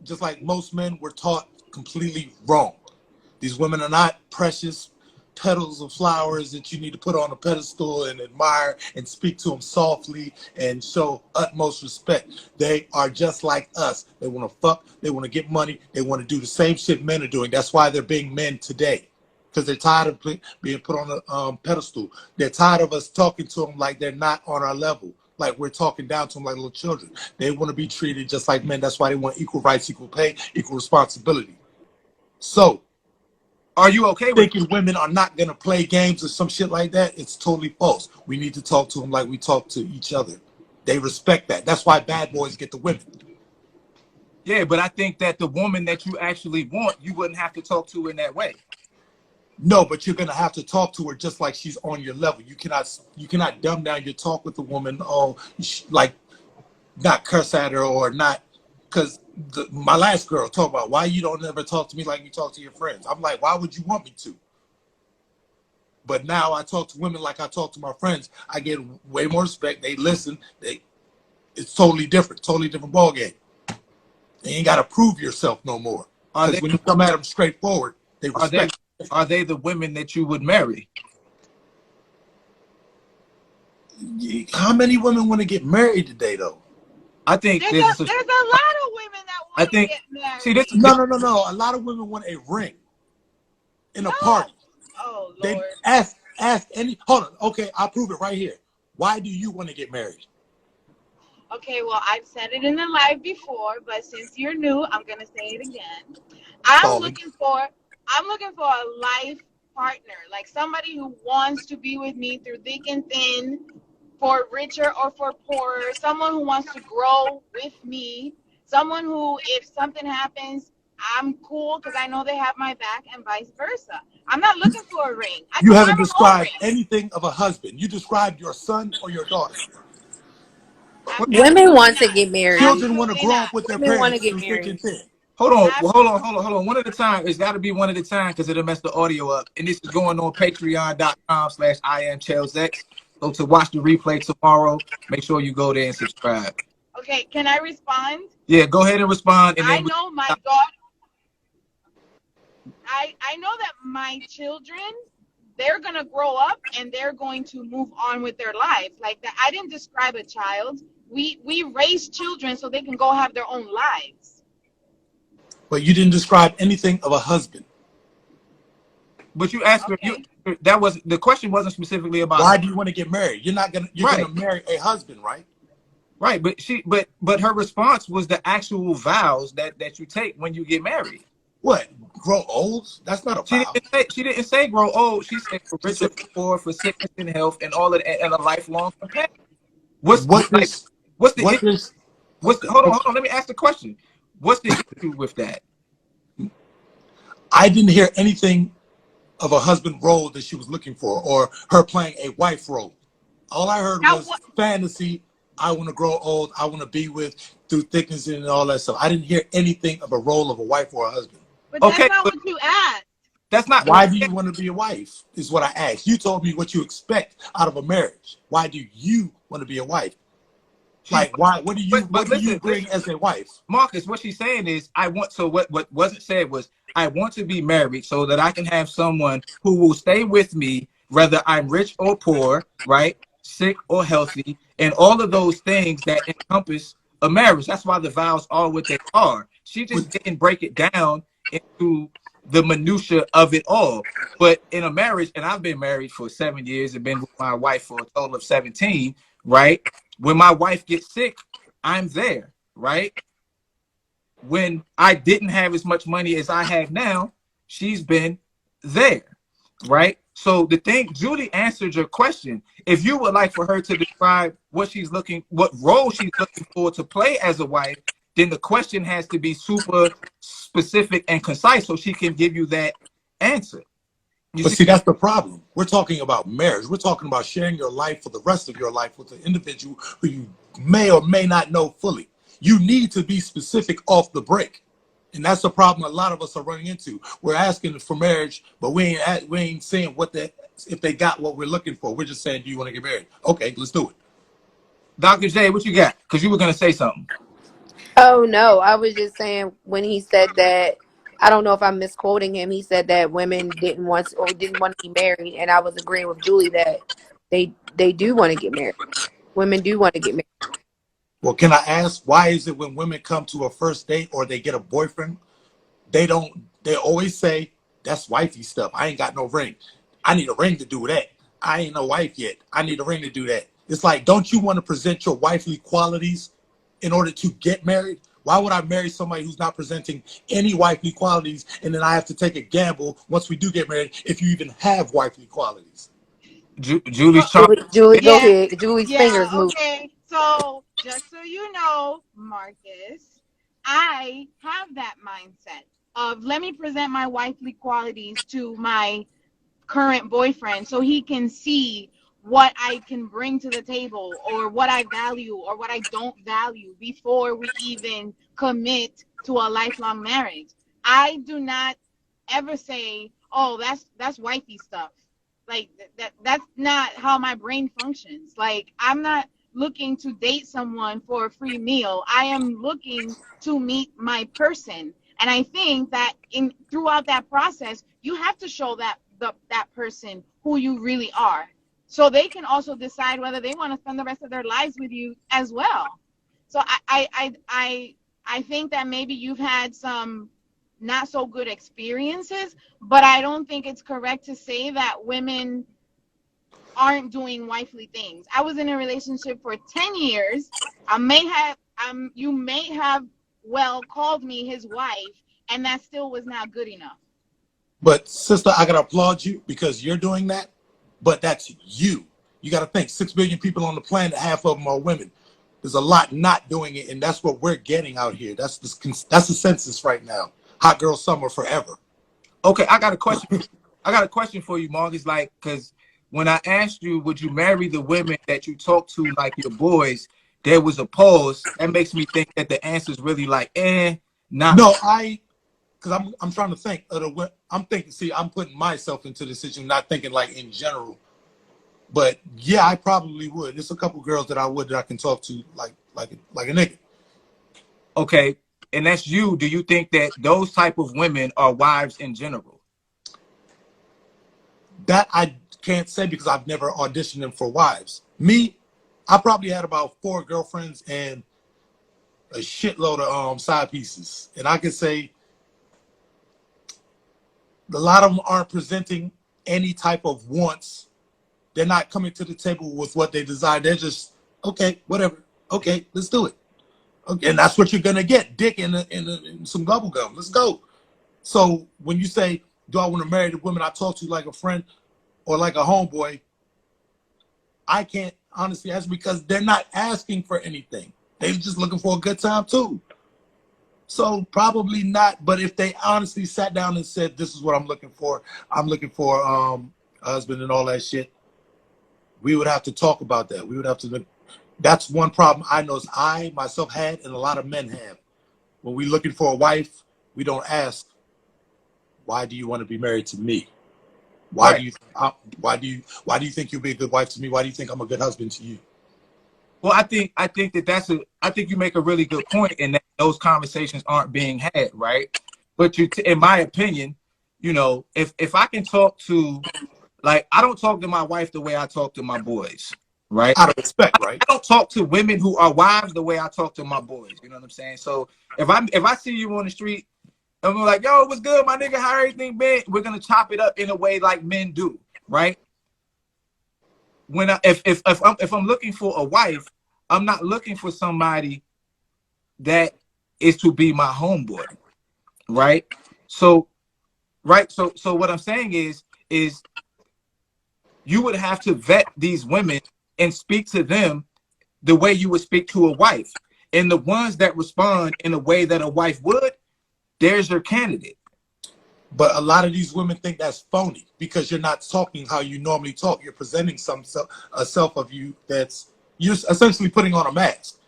just like most men, were taught completely wrong. These women are not precious petals of flowers that you need to put on a pedestal and admire and speak to them softly and show utmost respect. They are just like us. They want to fuck. They want to get money. They want to do the same shit men are doing. That's why they're being men today. Because they're tired of being put on a pedestal. They're tired of us talking to them like they're not on our level. Like we're talking down to them like little children. They want to be treated just like men. That's why they want equal rights, equal pay, equal responsibility. So, are you okay with thinking women are not going to play games or some shit like that? It's totally false. We need to talk to them like we talk to each other. They respect that. That's why bad boys get the women. Yeah, but I think that the woman that you actually want, you wouldn't have to talk to in that way. No, but you're gonna have to talk to her just like she's on your level. You cannot dumb down your talk with the woman, like not curse at her or not. Because my last girl talked about why you don't ever talk to me like you talk to your friends. I'm like, why would you want me to? But now I talk to women like I talk to my friends. I get way more respect. They listen. It's totally different ball game. You ain't gotta prove yourself no more. Because when you come at them straightforward, they respect. Are they the women that you would marry? How many women want to get married today, though? I think there's a lot of women that want to get married. See, no. A lot of women want a ring in a party. Oh, Lord. They ask any. Hold on. Okay, I'll prove it right here. Why do you want to get married? Okay, well, I've said it in the live before, but since you're new, I'm gonna say it again. I'm looking for a life partner, like somebody who wants to be with me through thick and thin, for richer or for poorer, someone who wants to grow with me, someone who, if something happens, I'm cool because I know they have my back, and vice versa. I'm not looking for a ring. You haven't described anything of a husband. You described your son or your daughter. Women want to get married. Children want to grow up with their parents through thick and thin. Hold on. One at a time. It's got to be one at a time because it'll mess the audio up. And this is going on patreon.com/IamChellsX. So to watch the replay tomorrow, make sure you go there and subscribe. Okay, can I respond? Yeah, go ahead and respond. And I know my daughter. I know that my children, they're gonna grow up and they're going to move on with their lives. Like that, I didn't describe a child. We raise children so they can go have their own lives. But you didn't describe anything of a husband. But you asked her. That was the question. Wasn't specifically about why do you want to get married. You're gonna marry a husband, right? Right, but her response was the actual vows that you take when you get married. What? Grow old? That's not a vow. She didn't say grow old. She said for rich or poor, for sickness and health, and all of that, and a lifelong companion. What's What like? this? What's the What issue? this? Hold on. Let me ask the question. What's the issue with that? I didn't hear anything of a husband role that she was looking for, or her playing a wife role. All I heard Now, was fantasy. I want to grow old. I want to be with through thickness and all that stuff. I didn't hear anything of a role of a wife or a husband. but that's Okay, not but what you asked. that's not. Why do you want to be a wife? Is what I asked. You told me what you expect out of a marriage. Why do you want to be a wife? Like, why? What do you? But What do you listen, bring as a wife? Marcus, what she's saying is, I want. So what wasn't said was, I want to be married so that I can have someone who will stay with me, whether I'm rich or poor, right, sick or healthy, and all of those things that encompass a marriage. That's why the vows are what they are. She just didn't break it down into the minutia of it all. But in a marriage, and I've been married for 7 years and been with my wife for a total of 17, right? When my wife gets sick, I'm there, right? When I didn't have as much money as I have now, she's been there, right? So the thing, Julie answered your question. If you would like for her to describe what role she's looking for to play as a wife, then the question has to be super specific and concise so she can give you that answer. But see, that's the problem. We're talking about marriage. We're talking about sharing your life for the rest of your life with an individual who you may or may not know fully. You need to be specific off the break. And that's the problem a lot of us are running into. We're asking for marriage, but we ain't saying if they got what we're looking for. We're just saying, do you want to get married? Okay, let's do it. Dr. J, what you got? Because you were going to say something. Oh no, I was just saying when he said that, I don't know if I'm misquoting him. He said that women didn't want to be married, and I was agreeing with Julie that they do want to get married. Women do want to get married. Well, can I ask, why is it when women come to a first date or they get a boyfriend, they always say, that's wifey stuff. I ain't got no ring. I need a ring to do that. I ain't no wife yet. I need a ring to do that. It's like, don't you want to present your wifely qualities in order to get married? Why would I marry somebody who's not presenting any wifely qualities, and then I have to take a gamble once we do get married if you even have wifely qualities? Julie's trying. Julie, go Yeah, ahead. Julie's yeah, fingers move. okay. So just so you know, Marcus, I have that mindset of let me present my wifely qualities to my current boyfriend so he can see what I can bring to the table or what I value or what I don't value before we even commit to a lifelong marriage. I do not ever say, "Oh, that's wifey stuff." Like that's not how my brain functions. Like I'm not looking to date someone for a free meal. I am looking to meet my person. And I think that throughout that process, you have to show that that person who you really are, so they can also decide whether they want to spend the rest of their lives with you as well. So I think that maybe you've had some not so good experiences, but I don't think it's correct to say that women aren't doing wifely things. I was in a relationship for 10 years. You may have well called me his wife, and that still was not good enough. But sister, I gotta applaud you because you're doing that, but that's you. You gotta think 6 billion people on the planet, half of them are women. There's a lot not doing it, and that's what we're getting out here. That's the census right now. Hot girl summer forever. Okay, I got a question. I got a question for you, Marcus. Like, because when I asked you, would you marry the women that you talk to, like your boys? There was a pause. That makes me think that the answer is really like, not. No, because I'm trying to think of the. I'm thinking. See, I'm putting myself into the situation, not thinking like in general. But yeah, I probably would. There's a couple girls that I can talk to like a nigga. Okay, and that's you. Do you think that those type of women are wives in general? That I can't say because I've never auditioned them for wives. Me, I probably had about 4 girlfriends and a shitload of side pieces, and I can say a lot of them aren't presenting any type of wants. They're not coming to the table with what they desire. They're just, okay, whatever. Okay, let's do it. Okay, and that's what you're gonna get, dick and some bubble gum. Let's go. So when you say, do I want to marry the women I talk to like a friend or like a homeboy, I can't honestly answer because they're not asking for anything. They're just looking for a good time too. So probably not. But if they honestly sat down and said, this is what I'm looking for a husband and all that shit, we would have to talk about that. We would have to look. That's one problem I know I myself had and a lot of men have. When we're looking for a wife, we don't ask, why do you want to be married to me? Why do you think you'll be a good wife to me? Why do you think I'm a good husband to you? Well, I think I think you make a really good point in that those conversations aren't being had, right? But in my opinion, you know, if I can talk to, like, I don't talk to my wife the way I talk to my boys, right? Out of respect, right? I don't talk to women who are wives the way I talk to my boys. You know what I'm saying? So if I see you on the street, and we're like, yo, what's good, my nigga? How everything been? We're gonna chop it up in a way like men do, right? When if I'm looking for a wife, I'm not looking for somebody that is to be my homeboy, right? So what I'm saying is you would have to vet these women and speak to them the way you would speak to a wife. And the ones that respond in a way that a wife would, there's your candidate. But a lot of these women think that's phony because you're not talking how you normally talk. You're presenting a self of you that's, you're essentially putting on a mask.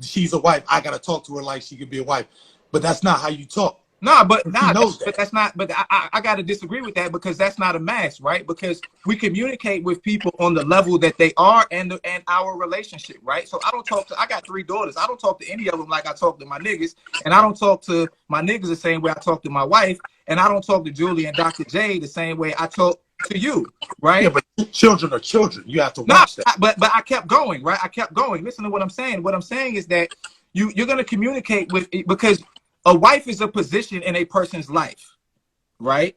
She's a wife. I gotta talk to her like she could be a wife, but that's not how you talk. But that's not. But I gotta disagree with that because that's not a mask, right? Because we communicate with people on the level that they are and our relationship, right? So I got 3 daughters. I don't talk to any of them like I talk to my niggas, and I don't talk to my niggas the same way I talk to my wife, and I don't talk to Julie and Dr. J the same way I talk to you, right? Yeah, but children are children. You have to watch that. But I kept going, right? I kept going. Listen to what I'm saying. What I'm saying is that you're gonna communicate with, because a wife is a position in a person's life, right?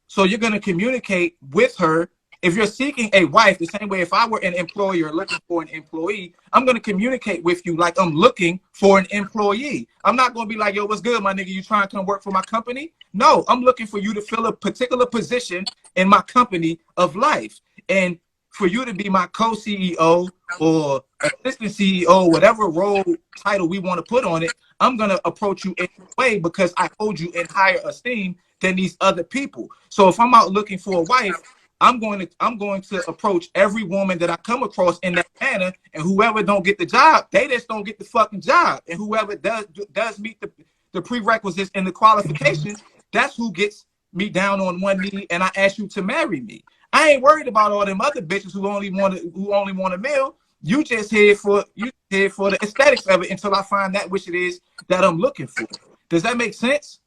So you're going to communicate with her. If you're seeking a wife, the same way if I were an employer looking for an employee, I'm going to communicate with you like I'm looking for an employee. I'm not going to be like, yo, what's good, my nigga? You trying to come work for my company? No, I'm looking for you to fill a particular position in my company of life. And for you to be my co-CEO or assistant CEO, whatever role title we want to put on it, I'm going to approach you in a way because I hold you in higher esteem than these other people. So if I'm out looking for a wife, I'm going to approach every woman that I come across in that manner, and whoever don't get the job, they just don't get the fucking job. And whoever does meet the prerequisites and the qualifications, that's who gets me down on one knee and I ask you to marry me. I ain't worried about all them other bitches who only want a meal. You just here for the aesthetics of it until I find that which it is that I'm looking for. Does that make sense?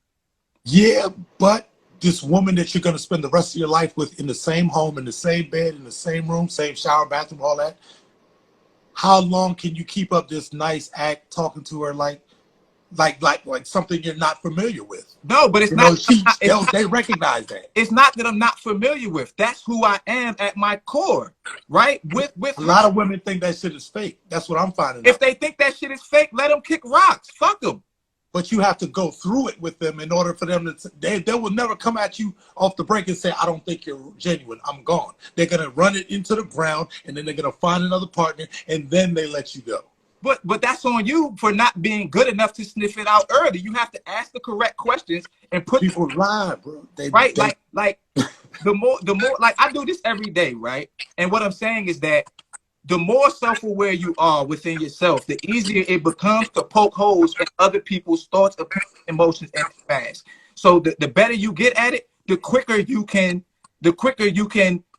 Yeah, but this woman that you're going to spend the rest of your life with in the same home, in the same bed, in the same room, same shower, bathroom, all that, how long can you keep up this nice act talking to her like something you're not familiar with? No, but it's they recognize that. It's not that I'm not familiar with. That's who I am at my core, right? With a lot of women think that shit is fake. That's what I'm finding out. If they think that shit is fake, let them kick rocks. Fuck them. But you have to go through it with them in order for them to. They will never come at you off the break and say, "I don't think you're genuine. I'm gone." They're gonna run it into the ground, and then they're gonna find another partner, and then they let you go. But that's on you for not being good enough to sniff it out early. You have to ask the correct questions and put people lie, bro. Like the more like I do this every day, right? And what I'm saying is that the more self-aware you are within yourself, the easier it becomes to poke holes in other people's thoughts, opinions, emotions, and fast. So the better you get at it, the quicker you can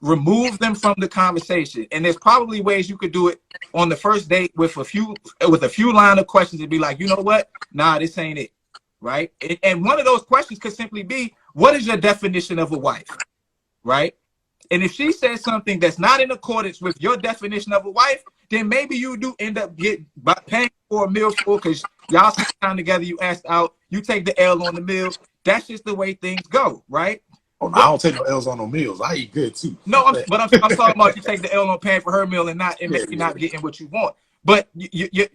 remove them from the conversation. And there's probably ways you could do it on the first date with a few line of questions and be like, you know what? Nah, this ain't it, right? And one of those questions could simply be, what is your definition of a wife, right? And if she says something that's not in accordance with your definition of a wife, then maybe you do end up paying for a meal for, because y'all sit down together, you asked out, you take the L on the meal. That's just the way things go, right? Oh, no, I don't take no L's on no meals. I eat good too. No, I'm talking about you take the L on paying for her meal and maybe not getting what you want. But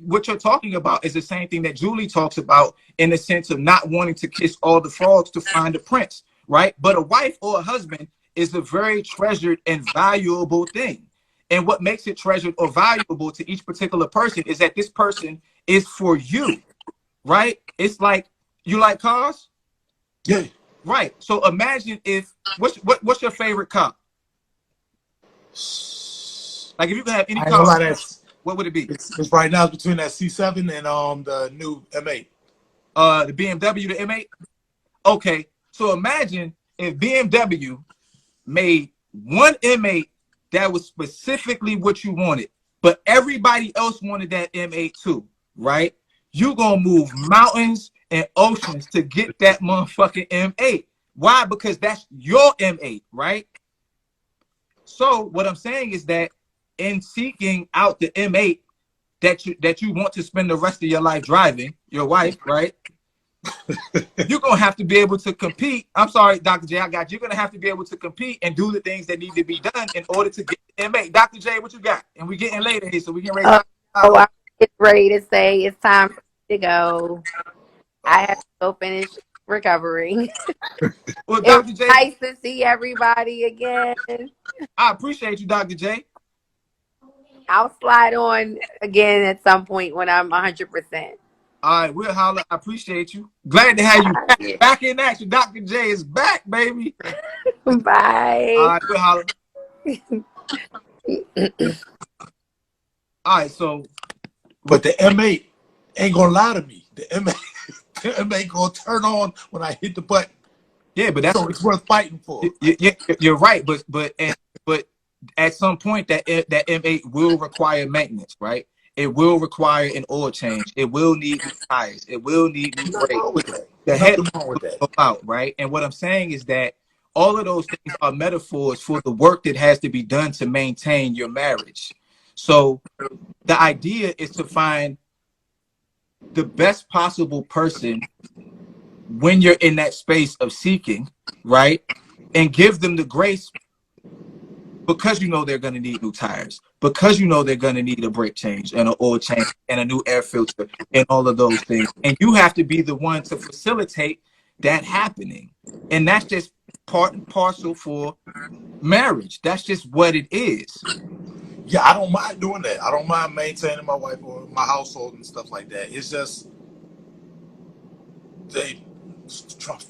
what you're talking about is the same thing that Julie talks about in the sense of not wanting to kiss all the frogs to find the prince, right? But a wife or a husband is a very treasured and valuable thing. And what makes it treasured or valuable to each particular person is that this person is for you, right? It's like, you like cars? Yeah. Right. So imagine if, what's your favorite car? Like if you could have any I ain't gonna car, lie, what would it be? it's right now between that C7 and the new M8. The BMW, the M8? Okay. So imagine if BMW made one M8 that was specifically what you wanted, but everybody else wanted that M8 too, right? You gonna move mountains and oceans to get that motherfucking M8. Why? Because that's your M8, right? So what I'm saying is that in seeking out the M8 that you want to spend the rest of your life driving, your wife, right? You're gonna have to be able to compete. I'm sorry, Dr. J, I got you. You're gonna have to be able to compete and do the things that need to be done in order to get the M8. Dr. J, what you got? And we're getting later here, so we can raise Oh, time. I'm ready to say it's time for me to go. I have to go finish recovering. Well, It was Dr. J, nice to see everybody again. I appreciate you, Dr. J. I'll slide on again at some point when I'm 100%. All right, we'll holler. I appreciate you. Glad to have you back in action. Dr. J is back, baby. All Bye. right, we'll holler. All right, so But the M8 ain't gonna lie to me. The M8 gonna turn on when I hit the button. yeah, but that's So it's worth fighting for. you're right, but at some point that M8 will require maintenance, right? It will require an oil change. It will need new tires. It will need new Nothing brakes. wrong with that. The Nothing headlights wrong with will that. go out, right? And what I'm saying is that all of those things are metaphors for the work that has to be done to maintain your marriage. So the idea is to find the best possible person when you're in that space of seeking, right? And give them the grace because you know they're going to need new tires, because you know they're going to need a brake change and an oil change and a new air filter and all of those things. And you have to be the one to facilitate that happening. And that's just part and parcel for marriage. That's just what it is. Yeah, I don't mind doing that. I don't mind maintaining my wife or my household and stuff like that. It's just they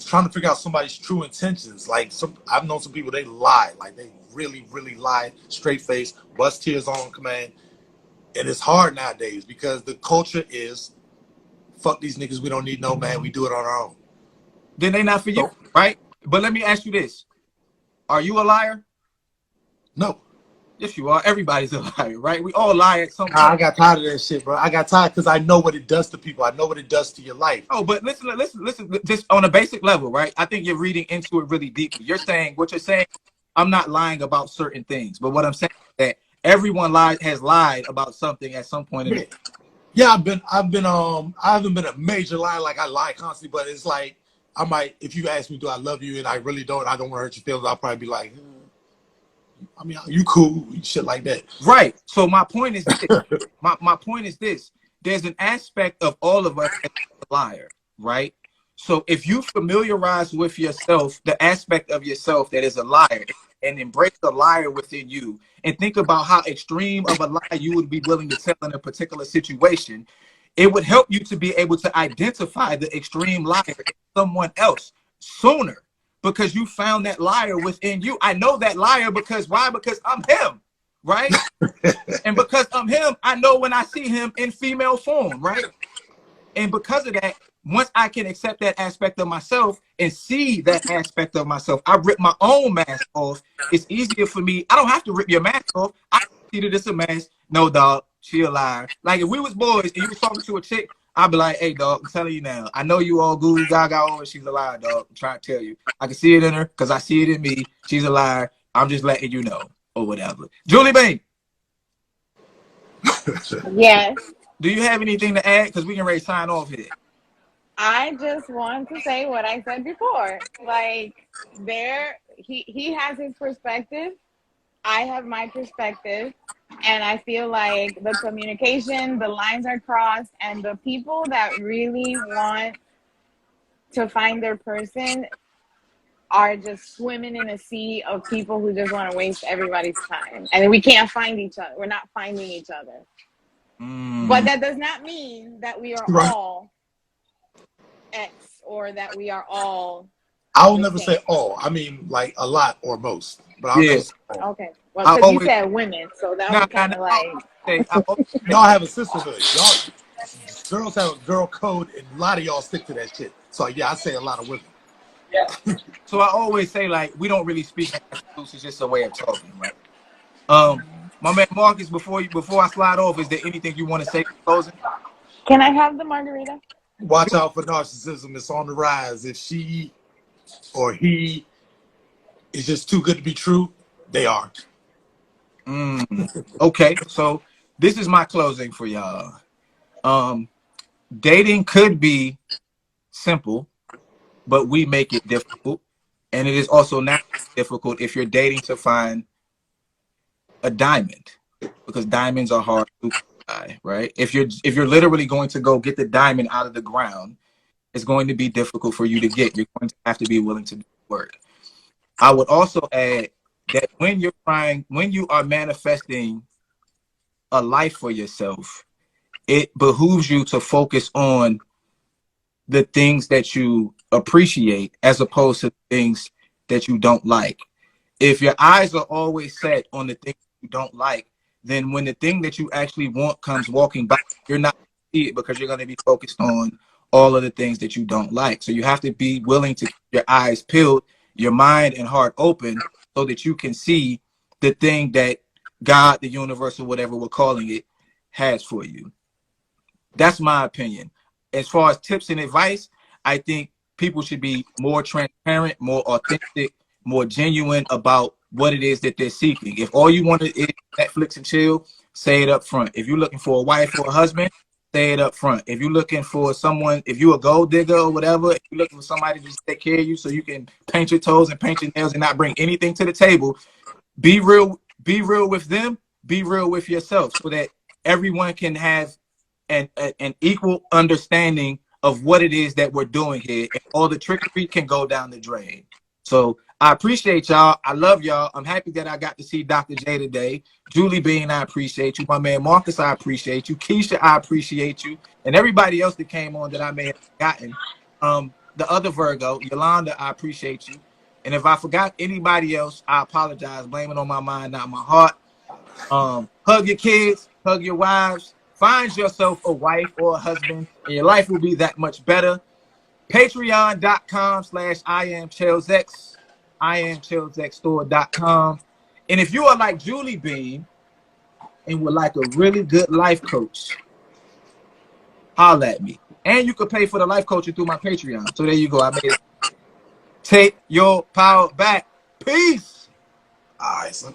trying to figure out somebody's true intentions. Like I've known some people, they lie. Like they really, really lie, straight face, bust tears on command. And it's hard nowadays because the culture is fuck these niggas, we don't need no man, we do it on our own. Then they not for you, right? But let me ask you this. Are you a liar? No. Yes, you are. Everybody's a liar, right? We all lie at some point. I got tired of that shit, bro. I got tired because I know what it does to people. I know what it does to your life. Oh, but listen, just on a basic level, right? I think you're reading into it really deeply. What you're saying, I'm not lying about certain things, but what I'm saying is that everyone has lied about something at some point in it. Yeah, I haven't been a major liar, like I lie constantly, but it's like, I might, if you ask me, do I love you, and I really don't, I don't want to hurt your feelings, I'll probably be like, I mean, you cool, shit like that. Right. So my point is this. my point is this. There's an aspect of all of us as a liar, right? So if you familiarize with yourself, the aspect of yourself that is a liar, and embrace the liar within you, and think about how extreme of a lie you would be willing to tell in a particular situation, it would help you to be able to identify the extreme liar in someone else sooner, because you found that liar within you. I know that liar because why? Because I'm him, right? And because I'm him, I know when I see him in female form, right? And because of that, once I can accept that aspect of myself and see that aspect of myself, I rip my own mask off. It's easier for me. I don't have to rip your mask off. I see that it's a mask. No, dog, she a liar. Like if we was boys and you was talking to a chick, I'd be like, hey, dog, I'm telling you now. I know you all goo gaga over. She's a liar, dog. I'm trying to tell you. I can see it in her because I see it in me. She's a liar. I'm just letting you know or whatever. Julie Bain. Yes. Do you have anything to add? Because we can ready to sign off here. I just want to say what I said before. Like he has his perspective. I have my perspective, and I feel like the communication, the lines are crossed, and the people that really want to find their person are just swimming in a sea of people who just want to waste everybody's time. And we can't find each other. We're not finding each other. But that does not mean that we are Right. all X or that we are all I will the never say same. all. I mean, like a lot or most, but I'll Yeah. never say all. Okay. Well, I because you always said women, so that nah, was nah, kind nah, of like, I always Y'all have a sisterhood. Y'all girls have a girl code, and a lot of y'all stick to that shit. So yeah, I say a lot of women. so I always say like we don't really speak in absolutes. It's just a way of talking, right? My man Marcus, before I slide off, is there anything you want to say in closing? can I have the margarita? Watch out for narcissism. It's on the rise. If she or he is just too good to be true, they are. Okay, so this is my closing for y'all. Dating could be simple, but we make it difficult, and it is also not difficult if you're dating to find a diamond, because diamonds are hard to buy, right? If you're literally going to go get the diamond out of the ground, it's going to be difficult for you to get. You're going to have to be willing to do work. I would also add that when you are manifesting a life for yourself, it behooves you to focus on the things that you appreciate as opposed to things that you don't like. If your eyes are always set on the things you don't like, then when the thing that you actually want comes walking by, you're not going to see it because you're going to be focused on all of the things that you don't like. So you have to be willing to keep your eyes peeled, your mind and heart open, so that you can see the thing that God, the universe, or whatever we're calling it, has for you. That's my opinion. As far as tips and advice, I think people should be more transparent, more authentic, more genuine about what it is that they're seeking. If all you want is Netflix and chill, say it up front. If you're looking for a wife or a husband, say it up front. If you're looking for someone, if you're a gold digger or whatever, if you're looking for somebody to just take care of you so you can paint your toes and paint your nails and not bring anything to the table, be real with them, be real with yourself so that everyone can have an equal understanding of what it is that we're doing here, and all the trickery can go down the drain. So I appreciate y'all. I love y'all. I'm happy that I got to see Dr. J today. Julie Bean, I appreciate you. My man Marcus, I appreciate you. Keisha, I appreciate you. And everybody else that came on that I may have forgotten. The other Virgo, Yolanda, I appreciate you. And if I forgot anybody else, I apologize. Blame it on my mind, not my heart. Hug your kids, hug your wives, find yourself a wife or a husband, and your life will be that much better. Patreon.com/IamChellsX, IamChellsXstore.com. And if you are like Julie Bean and would like a really good life coach, holla at me. And you could pay for the life coaching through my Patreon. So there you go. I made it. Take your power back. Peace. All right, son.